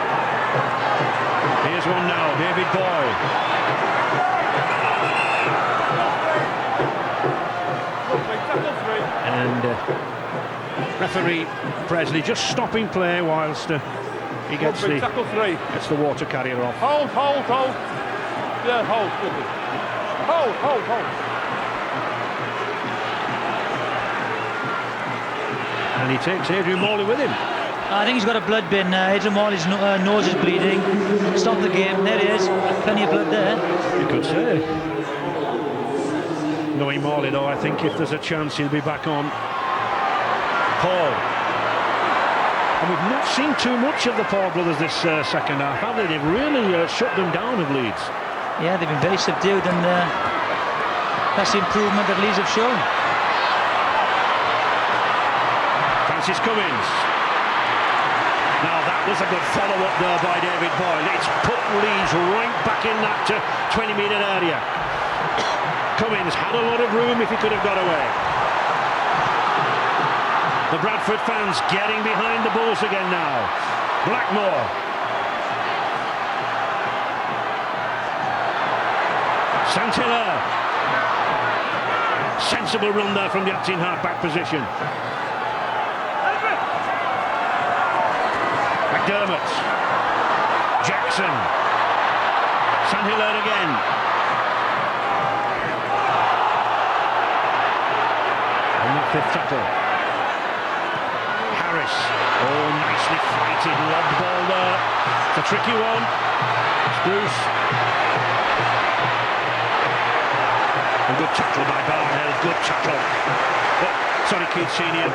Here's one now. David Boyle. And referee Presley just stopping play whilst he gets the water carrier off. Hold. Yeah, hold. Hold. And he takes Adrian Morley with him. I think he's got a blood bin. Adrian Morley's nose is bleeding. Stop the game. There he is. Plenty of blood there. You could say. Knowing Morley, though, I think if there's a chance he'll be back on. Paul. And we've not seen too much of the Paul brothers this second half, have they? They've really shut them down of Leeds. Yeah, they've been very subdued, and that's the improvement that Leeds have shown. Francis Cummins. Now that was a good follow-up there by David Boyle. It's put Leeds right back in that 20-metre area. Cummins had a lot of room if he could have got away. The Bradford fans getting behind the Bulls again now. Blackmore. Santilla. Sensible run there from the acting half-back position. McDermott. Jackson. Santilla again. And that fifth tackle. Harris. Oh, nicely fighted lob ball there. It's a tricky one. Spruce. A good tackle by Barnhill. Good tackle. Oh, sorry, Keith Senior.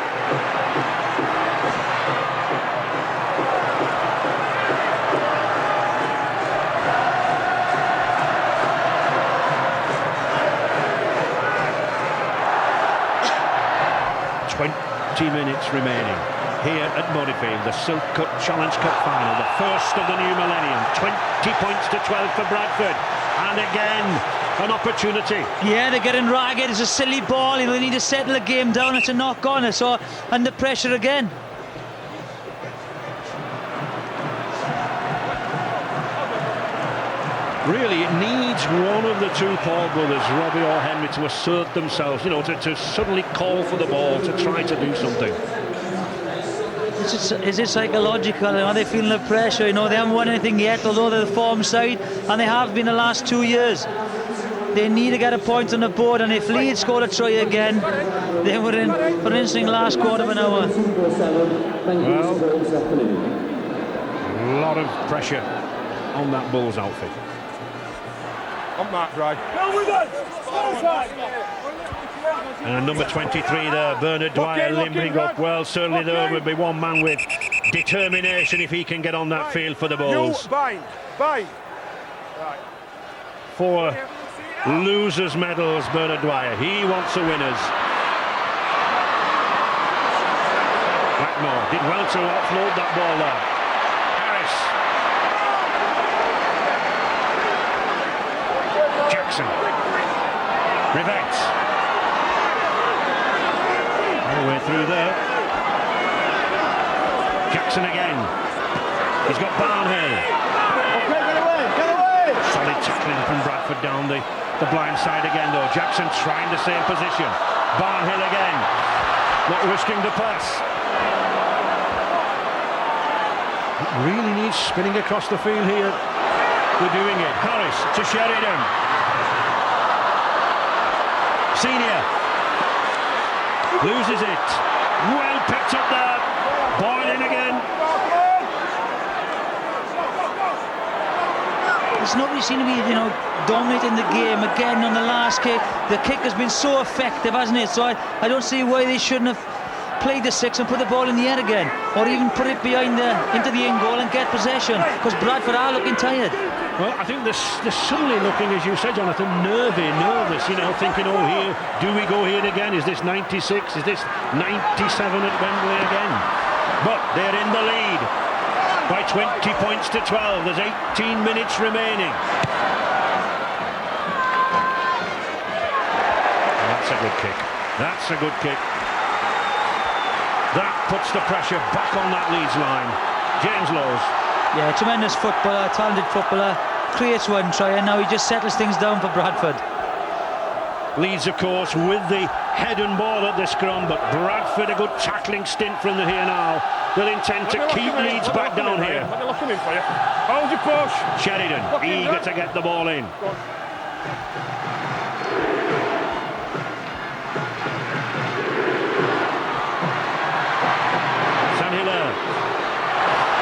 20 minutes remaining here at Murrayfield, the Silk Cup Challenge Cup final, the first of the new millennium. 20 points to 12 for Bradford, and again an opportunity. Yeah, they're getting ragged. It's a silly ball. They need to settle the game down. It's a knock on. So under pressure again. Really, it needs one of the two Paul brothers, Robbie or Henry, to assert themselves, you know, to suddenly call for the ball, to try to do something. Is it psychological? Are they feeling the pressure? You know, they haven't won anything yet, although they're the form side, and they have been the last 2 years. They need to get a point on the board, and if Leeds scored a try again, they were in for an interesting last quarter of an hour. Well, a lot of pressure on that Bulls outfit. On Mark, right. No, we're done. And number 23 there, Bernard Dwyer, limping up. Well, certainly there would be one man with determination if he can get on that field for the Bulls. Bind. Right. 4 losers' medals, Bernard Dwyer. He wants the winners. Blackmore did well to offload that ball there. Harris. Jackson. Rivets. All the way through there. Jackson again. He's got Barnhill. Get away! Solid tackling from Bradford down the blind side again though. Jackson trying the same position. Barnhill again. Not risking the pass. It really needs spinning across the field here. We're doing it. Harris to Sheridan. Senior. Loses it. Well picked up there. Boyle in again. There's nobody seemed to be, dominating the game again on the last kick. The kick has been so effective, hasn't it? So I don't see why they shouldn't have played the 6 and put the ball in the air again, or even put it behind into the in goal and get possession, because Bradford are looking tired. Well, I think they're suddenly looking, as you said, Jonathan, nervous, thinking, oh, here, do we go here again? Is this 96? Is this 97 at Wembley again? But they're in the lead by 20 points to 12. There's 18 minutes remaining. And that's a good kick. That's a good kick. That puts the pressure back on that Leeds line. James Lowes. Yeah, tremendous footballer, talented footballer. Creates one try and now he just settles things down for Bradford. Leeds, of course, with the head and ball at the scrum, but Bradford a good tackling stint from the here now. They'll intend to keep Leeds back down here. Hold your push. Sheridan, eager to get the ball in.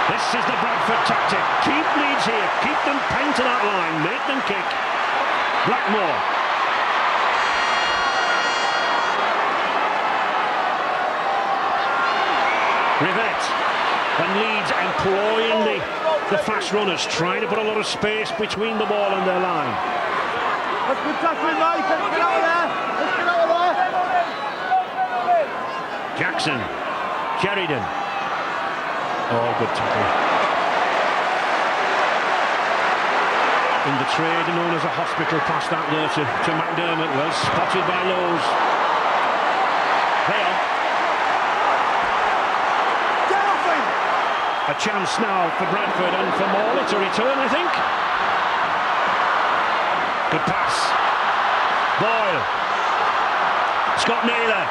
This is the Bradford tactic. Keep Leeds here, keep them pinned to that line, make them kick. Blackmore. Rivette. And Leeds employing the fast runners, trying to put a lot of space between the ball and their line. Let's good tackling, Mike. Let's get out of there. Let's get out of there. Jackson. Sheridan. Oh, good tackle. In the trade known as a hospital pass that there to McDermott. Well spotted by Lowes. There. A chance now for Bradford and for Morley to return, I think. Good pass. Boyle. Scott Naylor.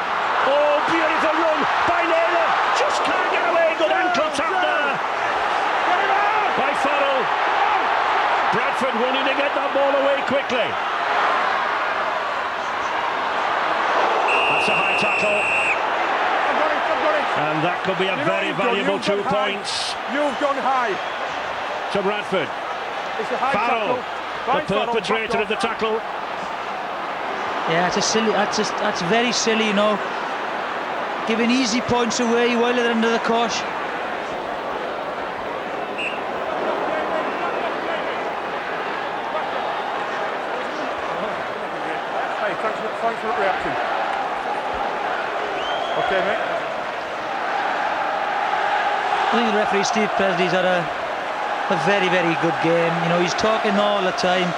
Oh, beautiful run by Naylor. Just can't get away. Good ankle tap there by Farrell. Bradford wanting to get that ball away quickly. That's a high tackle. I've got it. And that could be a very valuable 2 points. You've gone high. To Bradford. It's a high Farrell, tackle. the perpetrator of the tackle. Yeah, that's very silly, giving easy points away while they're under the cosh. Hey, thanks for the reaction. Okay, mate. I think the referee Steve Presley's had a very, very good game. He's talking all the time.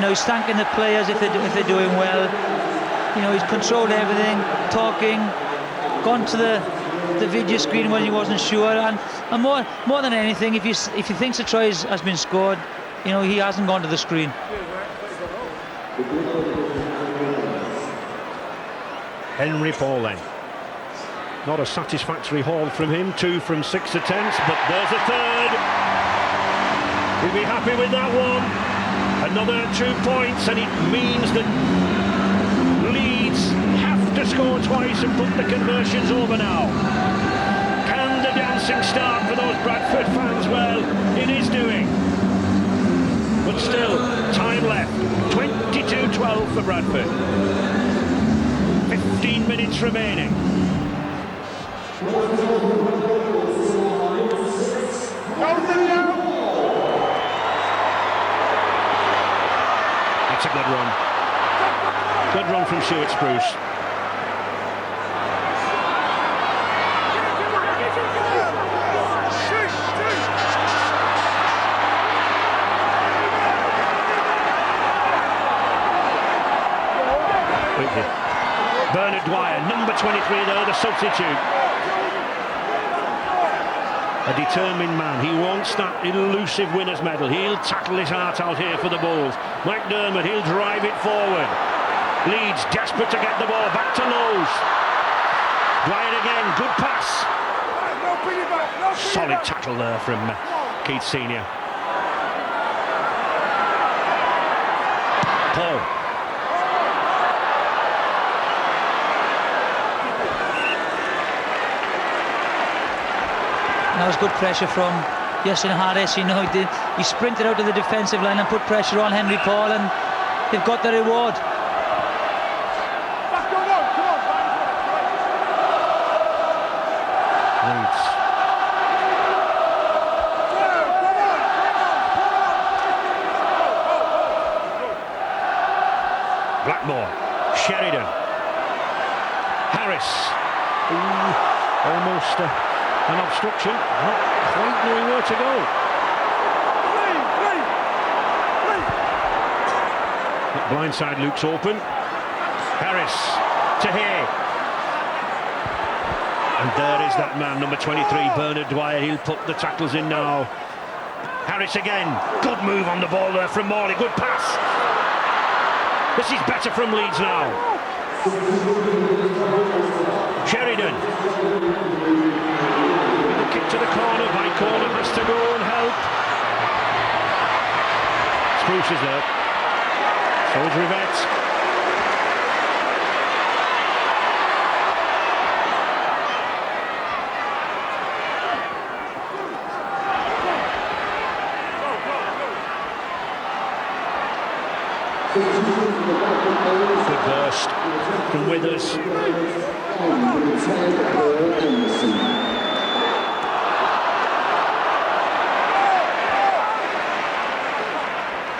He's thanking the players if they're doing well. He's controlled everything, talking, gone to the video screen when he wasn't sure, and more than anything, if he thinks a try has been scored, he hasn't gone to the screen. Henry Paul then. Not a satisfactory haul from him, 2 from 6 attempts, but there's a third. He'll be happy with that one. Another 2 points, and it means that Leeds have to score twice and put the conversions over now. Can the dancing start for those Bradford fans? Well, it is doing. But still, time left. 22-12 for Bradford. 15 minutes remaining. That's a good run. Good run from Stuart Spruce. Bernard Dwyer, number 23 there, the substitute. A determined man. He wants that elusive winner's medal. He'll tackle his heart out here for the Bulls. McDermott, he'll drive it forward. Leeds desperate to get the ball back to Lowe's. Dwyer again, good pass. Solid tackle there from Keith Senior. Paul. That was good pressure from Justin Harris. You know, he sprinted out to the defensive line and put pressure on Henry Paul, and they've got the reward. Leeds. Blackmore, Sheridan, Harris. Ooh, almost an obstruction, not quite knowing where to go. That blind side looks open. Harris to Hay. And there is that man, number 23, Bernard Dwyer. He'll put the tackles in now. Harris again. Good move on the ball there from Morley. Good pass. This is better from Leeds now. Sheridan. Kick to the corner, by corner has to go and help. Spruce is there. So is Rivette. Good burst from Withers.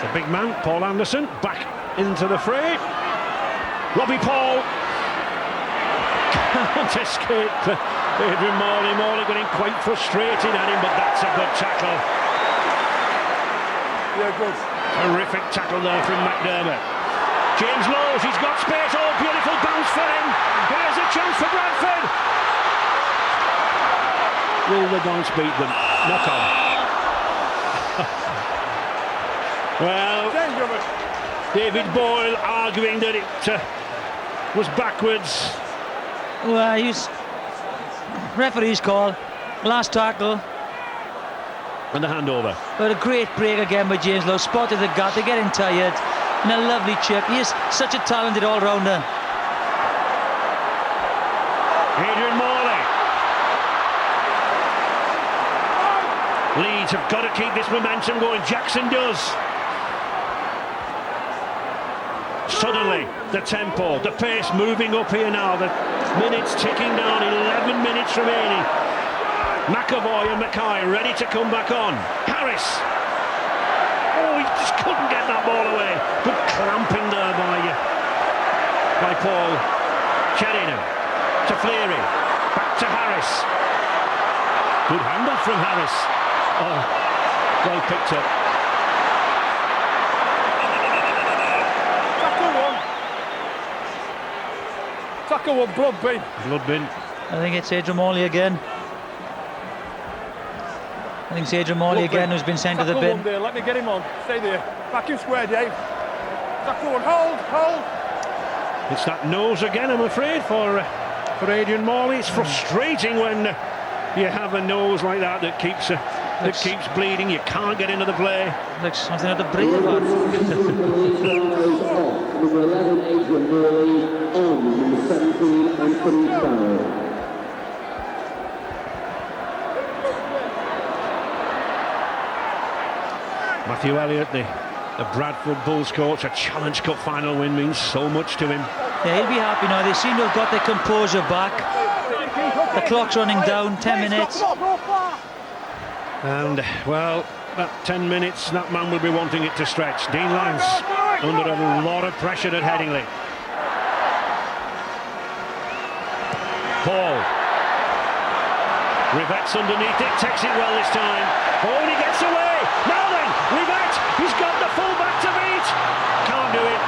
The big man, Paul Anderson, back into the fray. Robbie Paul can't escape Adrian Morley. Morley getting quite frustrated at him, but that's a good tackle. Yeah, good. Terrific tackle there from McDermott. James Lowes, he's got space. Oh, beautiful bounce for him. Here's a chance for Bradford. Will the bounce beat them? Knock on. Well, David Boyle arguing that it was backwards. Well, referee's call, last tackle. And the handover. But a great break again by James Lowe. Spotted the gap, they're getting tired. And a lovely chip. He is such a talented all-rounder. Adrian Morley. Leeds have got to keep this momentum going. Jackson does. Suddenly, the tempo, the pace moving up here now. The minutes ticking down, 11 minutes remaining. McAvoy and Mackay ready to come back on. Harris. Oh, he just couldn't get that ball away. Good clamping there by Paul. Sheridan to Fleary. Back to Harris. Good handoff from Harris. Oh, well picked up. Tackle one, blood bin. Blood bin. I think it's Adrian Morley again. I think it's Adrian Morley again who's been sent to the bin. One there. Let me get him on. Stay there. Back him square, Dave. Tackle one. Hold. It's that nose again, I'm afraid, for Adrian Morley. It's frustrating when you have a nose like that keeps bleeding. You can't get into the play. Looks something out of Bradford. Number 11, Adrian Morley, on number 17, Anthony Farrell. Matthew Elliott, the Bradford Bulls coach, a Challenge Cup final win means so much to him. Yeah, he'll be happy now. They seem to have got their composure back. The clock's running down, 10 minutes. And, well, that 10 minutes, that man will be wanting it to stretch. Dean Lance under a lot of pressure at Headingley. Paul. Rivette's underneath it, takes it well this time. Oh, and he gets away. Now then, Rivette, he's got the full back to beat. Can't do it.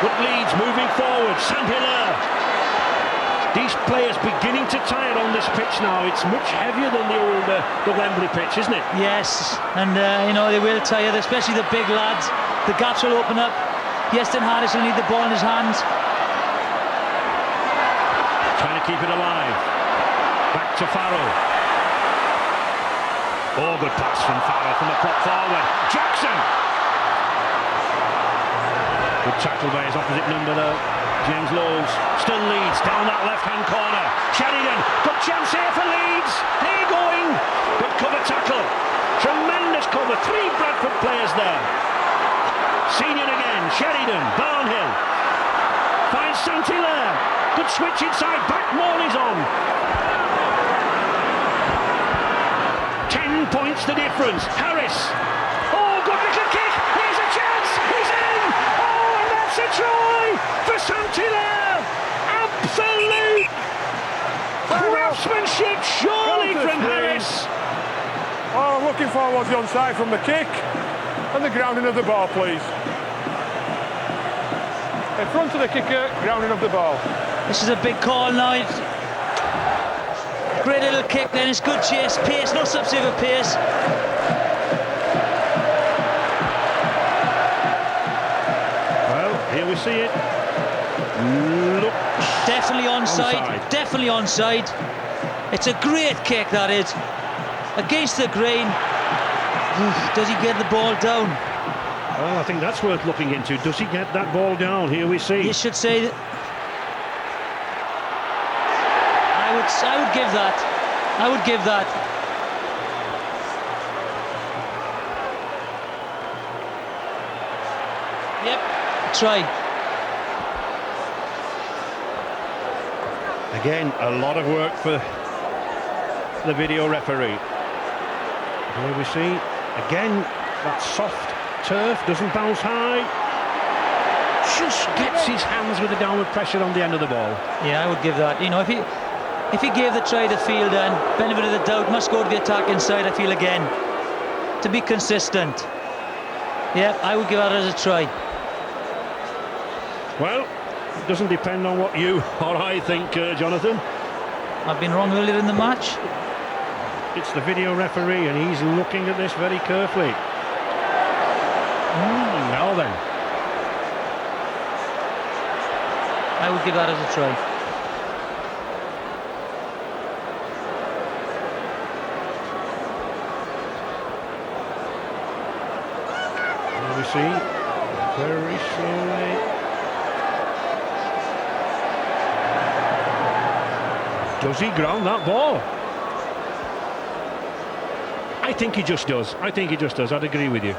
But Leeds moving forward, Saint-Hilaire. These players beginning to tire on this pitch now. It's much heavier than the old the Wembley pitch, isn't it? Yes, and you know, they will tire, especially the big lads. The gaps will open up. Iestyn Harris will need the ball in his hands. Trying to keep it alive. Back to Farrell. Oh, good pass from Farrell from the prop forward. Jackson! Good tackle by his opposite number though. James Lowe's still leads down that left-hand corner. Sheridan, good chance here for Leeds. They're going. Good cover tackle. Tremendous cover. 3 Bradford players there. Senior again. Sheridan, Barnhill. Finds Saint-Hilaire. Good switch inside. Back Morley's on. 10 points the difference. Harris. Oh, good little kick. Here's a chance. He's in. Oh, and that's a try for Saint-Hilaire. Absolute craftsmanship, surely, from Harris. Oh, I'm looking forward to the onside from the kick and the grounding of the ball, please. In front of the kicker, grounding of the ball. This is a big call now. Great little kick then, it's good chase, pace, no substitute for pace. Well, here we see it. Looks definitely onside, definitely onside. It's a great kick, that is. Against the grain. Does he get the ball down? Well, I think that's worth looking into. Does he get that ball down? Here we see. You should say that. I would give that. I would give that. Yep. Try. Again, a lot of work for the video referee. Here we see again that soft turf doesn't bounce high. Just gets his hands with the downward pressure on the end of the ball. Yeah, I would give that. You know, if he gave the try to field and benefit of the doubt, must go to the attack inside, I feel, again. To be consistent. Yeah, I would give that as a try. Well, it doesn't depend on what you or I think, Jonathan. I've been wrong earlier in the match. It's the video referee and he's looking at this very carefully. Now then. I would give that as a try. Here we see, very slowly. Does he ground that ball? I think he just does. I think he just does. I'd agree with you.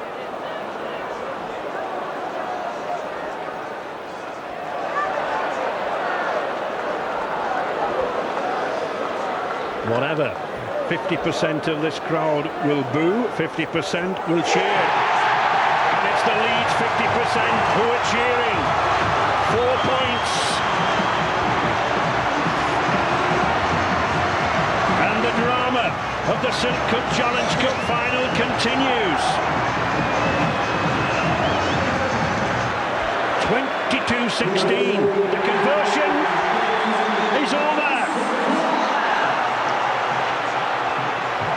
Whatever. 50% of this crowd will boo, 50% will cheer. And it's the Leeds 50% who are cheering. 4 points. And the drama of the Silk Cup Challenge Cup final continues. 22-16. The conversion is over.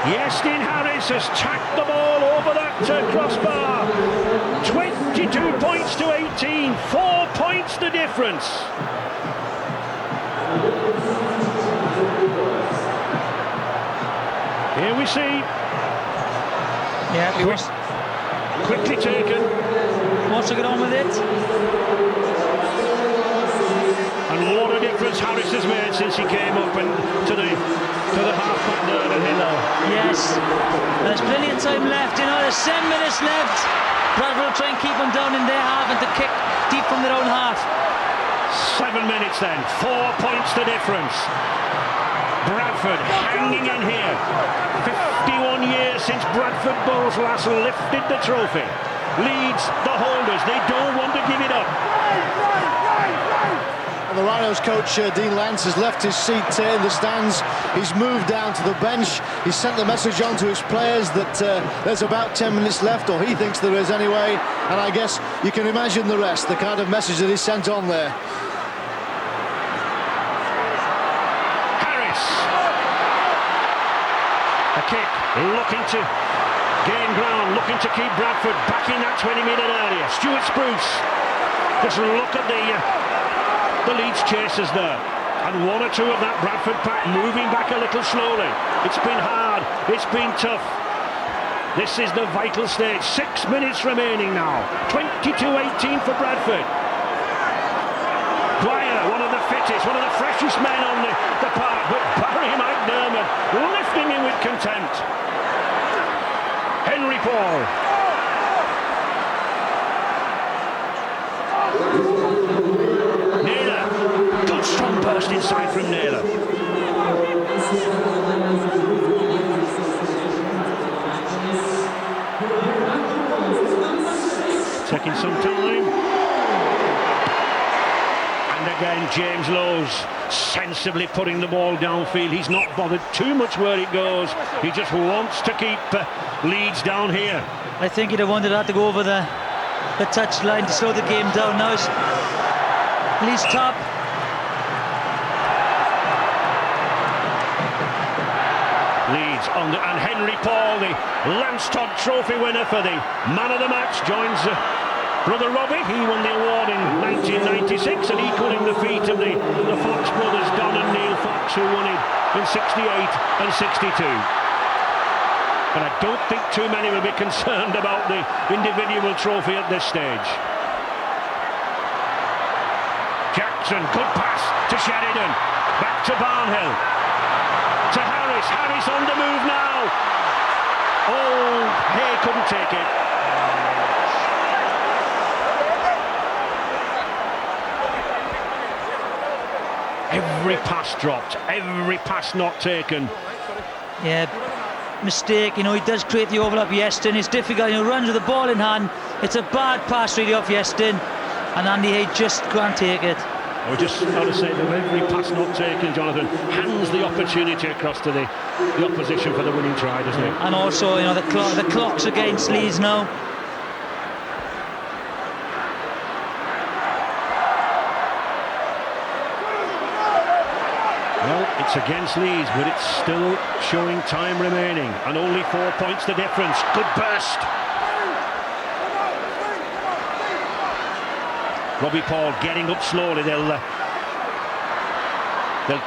Iestyn Harris has tacked the ball over that crossbar. 22 points to 18. 4 points the difference. Here we see. Yeah, quickly taken. Wants to get on with it. And what a difference Harris has made since he came up and to the half-back there at Hilo. Yes, and there's plenty of time left, you know, there's 7 minutes left. Bradford will try and keep them down in their half and to kick deep from their own half. 7 minutes then, 4 points the difference. Bradford hanging in here. 51 years since Bradford Bulls last lifted the trophy. Leeds, the holders, they don't want to give it up. And the Rhinos coach, Dean Lance, has left his seat in the stands. He's moved down to the bench. He's sent the message on to his players that there's about 10 minutes left, or he thinks there is anyway. And I guess you can imagine the rest, the kind of message that he sent on there. A kick, looking to gain ground, looking to keep Bradford back in that 20-metre area. Stuart Spruce, just look at the Leeds chasers there. And one or two of that Bradford pack moving back a little slowly. It's been hard, it's been tough. This is the vital stage. 6 minutes remaining now. 22-18 for Bradford. Dwyer, one of the fittest, one of the freshest men on the park, but Barry McDermott lifting him with contempt. Henry Paul. Naylor, good strong burst inside from Naylor. Taking some time. Again, James Lowe's sensibly putting the ball downfield. He's not bothered too much where it goes. He just wants to keep Leeds down here. I think he'd have wanted that to go over the touchline to slow the game down. Now it's Leeds top. Leeds on the, and Henry Paul, the Lance Todd Trophy winner for the man of the match, joins brother Robbie. He won the award in 1996 and equalling the feat of the Fox brothers, Don and Neil Fox, who won it in 68 and 62. But I don't think too many will be concerned about the individual trophy at this stage. Jackson, good pass to Sheridan, back to Barnhill, to Harris. Harris on the move now. Oh, Hay couldn't take it. Every pass dropped, every pass not taken. Yeah, mistake, you know, he does create the overlap. Yeston, it's difficult, he runs with the ball in hand. It's a bad pass really off Yeston, and Andy Hay just can't take it. I would just ought to say that every pass not taken, Jonathan, hands the opportunity across to the opposition for the winning try, doesn't it? And also, you know, the clock's against Leeds now. Well, it's against Leeds, but it's still showing time remaining, and only 4 points the difference. Good burst. Robbie Paul getting up slowly. They'll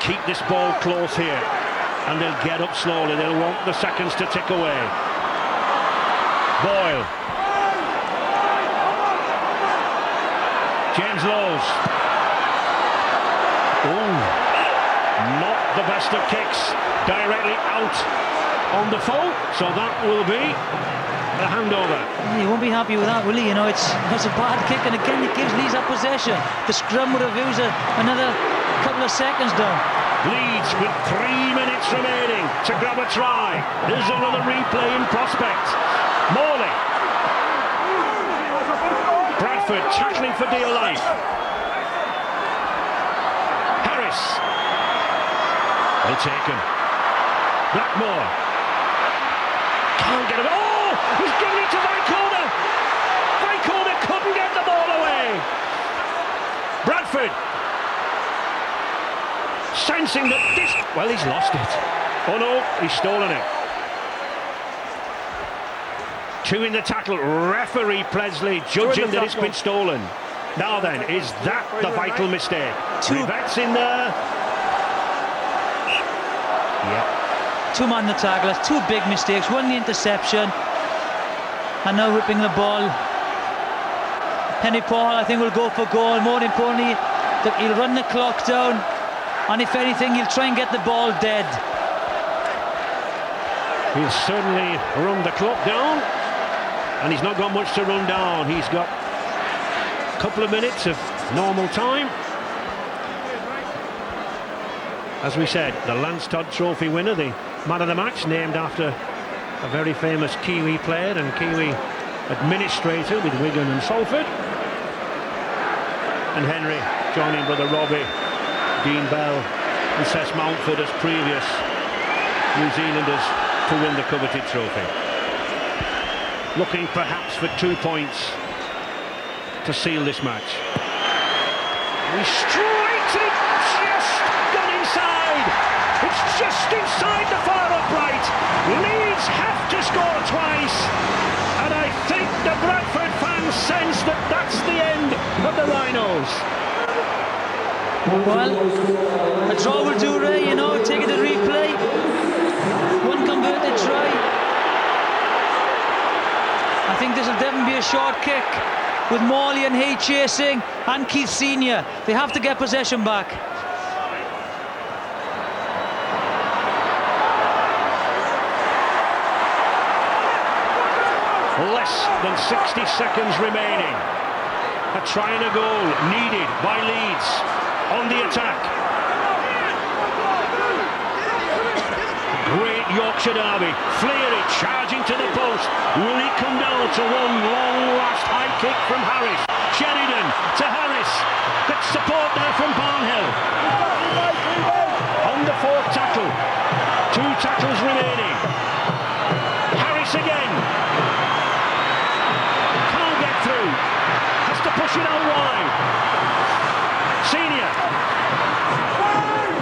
keep this ball close here, and they'll get up slowly. They'll want the seconds to tick away. Boyle. James Lowes. Oh. Not the best of kicks, directly out on the full, so that will be a handover. He won't be happy with that, will he? You know, it's a bad kick, and again it gives Leeds that possession. The scrum would have used another couple of seconds down. Leeds with 3 minutes remaining to grab a try. There's another replay in prospect. Morley. Bradford tackling for dear life. Harris. Well taken. Blackmore. Can't get it. Oh! He's giving it to Vicona. Vicona couldn't get the ball away. Bradford. Sensing that this... Well, he's lost it. Oh no, he's stolen it. 2 in the tackle. Referee Presley judging that it's been stolen. Now then, is that the vital mistake? 2 bets in there. Yeah. 2 man the tackle, that's 2 big mistakes. 1 the interception, and now whipping the ball. Henry Paul, I think, will go for goal. More importantly, he'll run the clock down, and if anything, he'll try and get the ball dead. He'll certainly run the clock down. and he's not got much to run down. He's got a couple of minutes of normal time. As we said, the Lance Todd Trophy winner, the man of the match, named after a very famous Kiwi player and Kiwi administrator with Wigan and Salford. And Henry joining brother Robbie, Dean Bell and Cess Mountford as previous New Zealanders to win the coveted trophy. Looking perhaps for 2 points to seal this match. He strikes it, just gone inside. It's just inside the far upright. Leeds have to score twice, and I think the Bradford fans sense that that's the end of the Rhinos. Well, a draw will do, Ray, you know, take it to replay. One converted try. I think this will definitely be a short kick with Morley and Hay chasing, and Keith Senior. They have to get possession back. Less than 60 seconds remaining. A try and a goal needed by Leeds on the attack. Great Yorkshire derby. Fleary charging to the post. Will he come down to one long last high kick from Harris? Sheridan to Harris. Good support there from Barnhill. On the fourth tackle. 2 tackles remaining. Harris again. Can't get through. Has to push it out wide. Senior.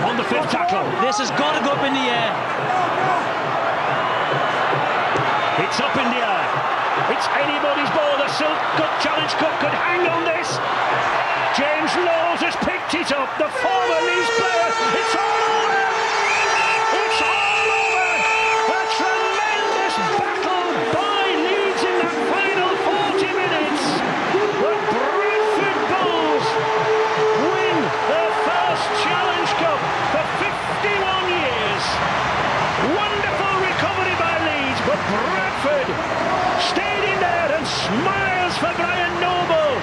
On the 5th tackle. This has got to go up in the air. It's up in the air. It's anybody's ball. The Silk Cup Challenge Cup could hang on this. James Lowes has picked it up. The former Leeds player. It's all over. It's all over. A tremendous battle by Leeds in that final 40 minutes. The Bradford Bulls win their first Challenge Cup for 51 years. Wonderful recovery by Leeds, but Bradford stayed in there and smiles for Brian Noble,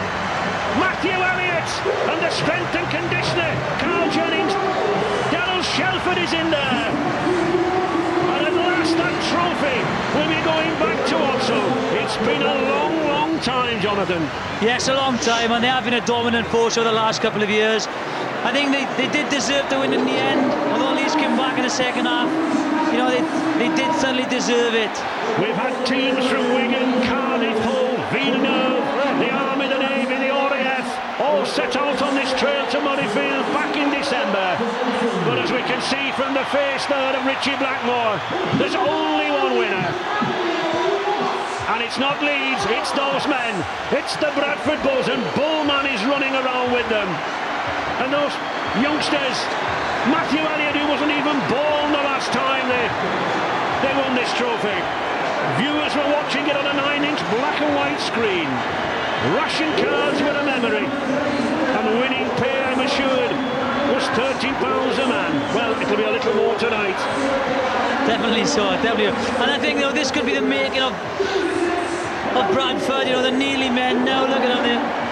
Matthew Elliott and the strength and conditioner, Carl Jennings, Darryl Shelford is in there. And at last that trophy will be going back to Otto. It's been a long, long time, Jonathan. Yes, a long time, and they have been a dominant force over the last couple of years. I think they did deserve to win in the end, although Leeds came back in the second half. You know, they did certainly deserve it. We've had teams from Wigan, Cardiff, Hull, Villeneuve, the Army, the Navy, the RAF, all set out on this trail to Murrayfield back in December. But as we can see from the face there of Richie Blackmore, there's only one winner. And it's not Leeds, it's those men. It's the Bradford Bulls, and Bullman is running around with them. And those youngsters, Matthew Elliott, who wasn't even born the last time they won this trophy. Viewers were watching it on a 9-inch black and white screen. Ration cards were a memory. And winning pay, I'm assured, was £30 a man. Well, it'll be a little more tonight. Definitely so, definitely. And I think, you know, this could be the making of Bradford. You know, the Neely men now, look at them.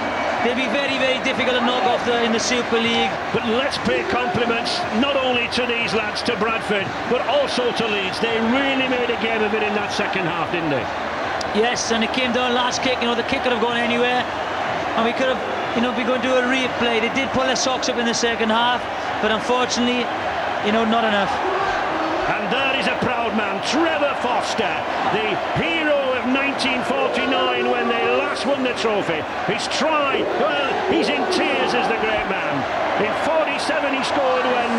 They'll be very, very difficult to knock off in the Super League. But let's pay compliments not only to these lads, to Bradford, but also to Leeds. They really made a game of it in that second half, didn't they? Yes, and it came down last kick. You know, the kick could have gone anywhere, and we could have, you know, been going to do a replay. They did pull their socks up in the second half, but unfortunately, you know, not enough. And there is a proud man, Trevor Foster, the hero of 1949 when they last won the trophy. His try, well, he's in tears as the great man. In 47 he scored when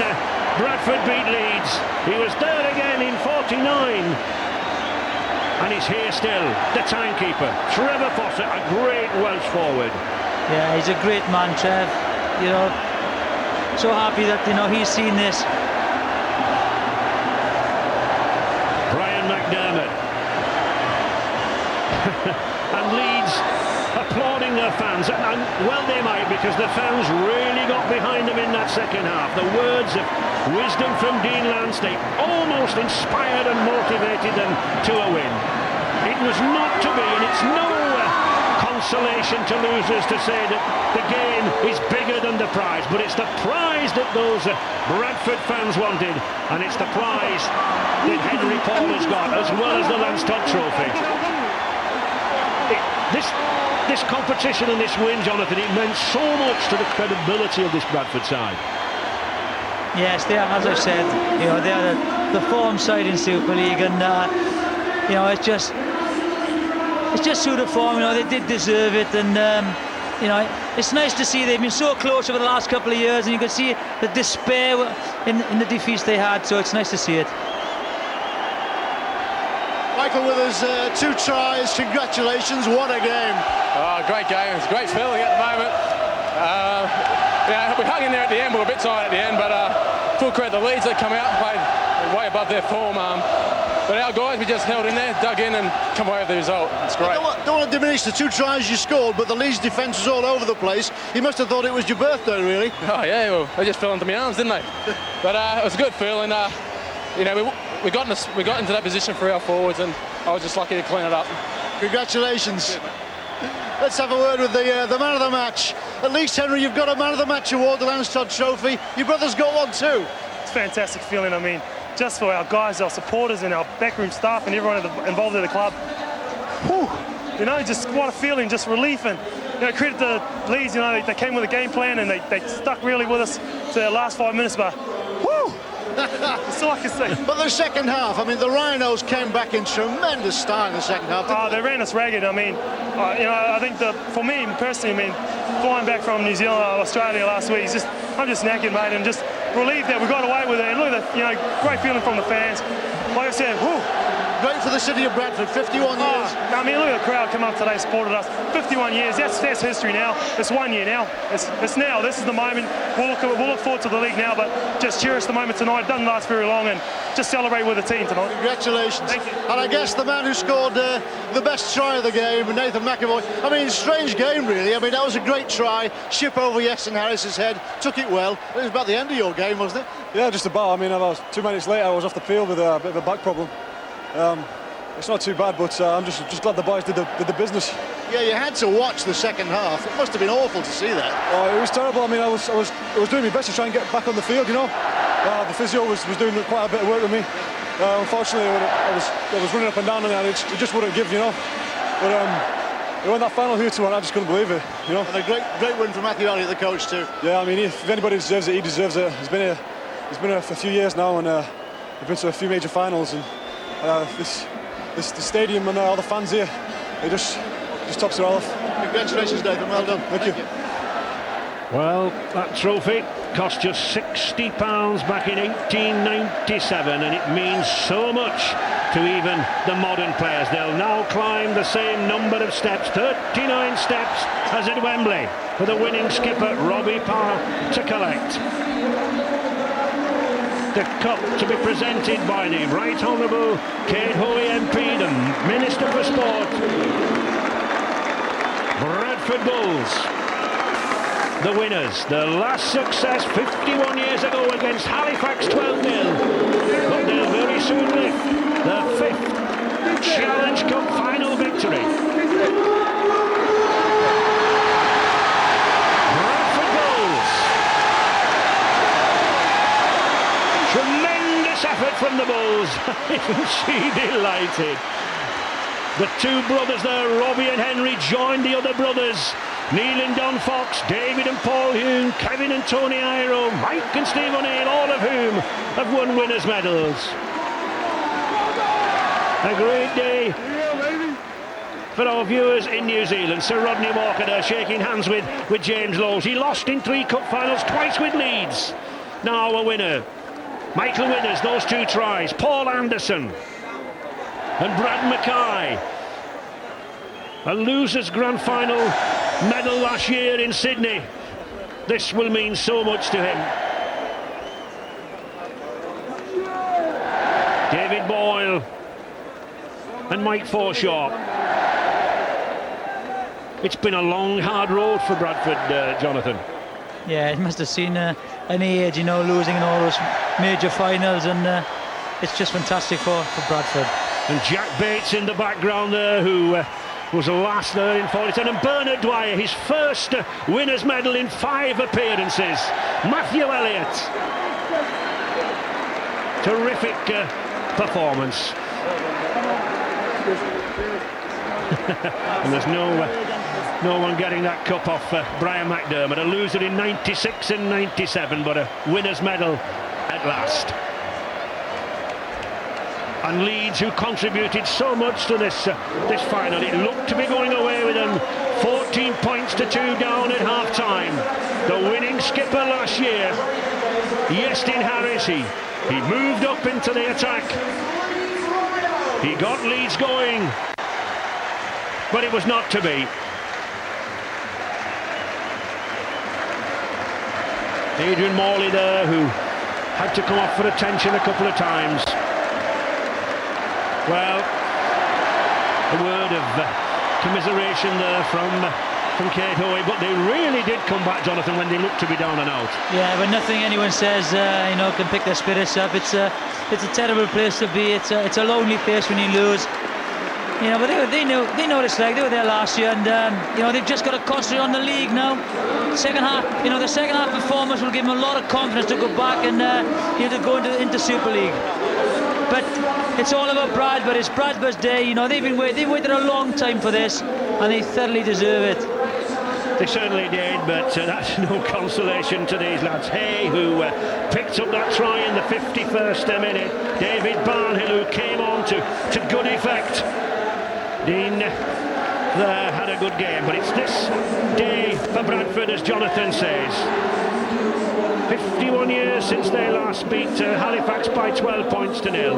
Bradford beat Leeds. He was there again in 49. And he's here still, the timekeeper, Trevor Foster, a great Welsh forward. Yeah, he's a great man, Trev. You know, so happy that, you know, he's seen this. And Leeds applauding their fans, and well they might, because the fans really got behind them in that second half. The words of wisdom from Dean Lance, they almost inspired and motivated them to a win. It was not to be, and it's no consolation to losers to say that the game is bigger than the prize, but it's the prize that those Bradford fans wanted, and it's the prize that Henry Paul has got, as well as the Lance Todd Trophy. This competition and this win, Jonathan, it meant so much to the credibility of this Bradford side. Yes, they are, as I've said, you know, they are the form side in Super League, and you know, it's just suited form. You know, they did deserve it, and you know, it's nice to see they've been so close over the last couple of years, and you can see the despair in the defeats they had. So it's nice to see it. Michael Withers, 2 tries, congratulations, what a game. Oh, great game, it's a great feeling at the moment. Yeah, we hung in there at the end, we were a bit tired at the end, but full credit to the Leeds, they come out and played way above their form. But our guys, we just held in there, dug in and come away with the result. It's great. I don't want to diminish the 2 tries you scored, but the Leeds defence was all over the place. You must have thought it was your birthday, really. Oh yeah, well, they just fell into my arms, didn't they? But it was a good feeling. You know, we got into that position for our forwards, and I was just lucky to clean it up. Congratulations. Let's have a word with the man of the match. At least, Henry, you've got a man of the match award, the Lance Todd Trophy. Your brother's got one too. It's a fantastic feeling. I mean, just for our guys, our supporters, and our backroom staff, and everyone involved in the club. Whew, you know, just what a feeling, just relief, and you know, credit to Leeds. You know, they came with a game plan, and they stuck really with us to the last 5 minutes. But whew, that's all I can say. But the second half, I mean, the Rhinos came back in tremendous style in the second half. They ran us ragged. I mean, you know, I think for me personally, I mean, flying back from New Zealand, Australia last week, I'm just knackered, mate, and just relieved that we got away with it. And look at the, you know, great feeling from the fans. Like I said, whew. Great for the city of Bradford, 51 years. I mean, look at the crowd come up today, supported us. 51 years, that's history now. It's 1 year now. It's now. This is the moment. We'll look forward to the league now, but just cherish the moment tonight. It doesn't last very long, and just celebrate with the team tonight. Congratulations. Thank you. And I guess the man who scored the best try of the game, Nathan McAvoy. I mean, strange game, really. I mean, that was a great try. Ship over Yeston Harris's head, took it well. It was about the end of your game, wasn't it? Yeah, just about. I mean, about 2 minutes later, I was off the field with a bit of a back problem. It's not too bad, but I'm just glad the boys did the business. Yeah, you had to watch the second half. It must have been awful to see that. Oh, it was terrible. I mean, I was doing my best to try and get back on the field, you know. The physio was doing quite a bit of work with me. Unfortunately, I was running up and down, and it just wouldn't give, you know. But when that final hit went, I just couldn't believe it, you know. And a great win for Matthew Elliott, the coach, too. Yeah, I mean, if anybody deserves it, he deserves it. He's been here for a few years now, and we've been to a few major finals, and the stadium and all the fans here, it just tops it all off. Congratulations, Nathan. Well done. Thank you. Well, that trophy cost just £60 back in 1897, and it means so much to even the modern players. They'll now climb the same number of steps, 39 steps, as at Wembley, for the winning skipper Robbie Parr to collect. The cup to be presented by the Right Honourable Kate Hoey MP, the Minister for Sport. Bradford Bulls, the winners. The last success 51 years ago against Halifax 12-0. But they'll very soon lift the 5th Challenge Cup final victory. Effort from the Bulls. Isn't she delighted? The 2 brothers there, Robbie and Henry, joined the other brothers, Neil and Don Fox, David and Paul Hume, Kevin and Tony Iro, Mike and Steve O'Neill, all of whom have won winners' medals. A great day for our viewers in New Zealand. Sir Rodney Walker there shaking hands with James Lowles. He lost in 3 cup finals, twice with Leeds. Now a winner. Michael Withers, those 2 tries. Paul Anderson and Brad Mackay. A losers' grand final medal last year in Sydney. This will mean so much to him. David Boyle and Mike Forshaw. It's been a long, hard road for Bradford, Jonathan. Yeah, it must have seen an age, you know, losing in all those major finals, and it's just fantastic for Bradford. And Jack Bates in the background there, who was last there in 47. And Bernard Dwyer, his first winner's medal in 5 appearances. Matthew Elliott. Terrific performance. And there's no one getting that cup off Brian McDermott. A loser in 96 and 97, but a winner's medal at last. And Leeds, who contributed so much to this final, it looked to be going away with them 14 points to 2 down at half-time. The winning skipper last year, Iestyn Harris, he moved up into the attack. He got Leeds going, but it was not to be. Adrian Morley there, who had to come off for attention a couple of times. Well, a word of commiseration there from Kate Hoey, but they really did come back, Jonathan, when they looked to be down and out. Yeah, but nothing anyone says, can pick their spirits up. It's a terrible place to be. It's a lonely place when you lose. But they know what it's like. They were there last year, and they've just got to concentrate on the league now. Second half, the second half performance will give them a lot of confidence to go back and to go into Super League. But it's all about Bradford. It's Bradford's day. They've waited a long time for this, and they thoroughly deserve it. They certainly did, but that's no consolation to these lads. Hay, who picked up that try in the 51st minute. David Barnhill, who came on to good effect. Dean there had a good game, but it's this day for Bradford, as Jonathan says. 51 years since they last beat Halifax by 12 points to 0.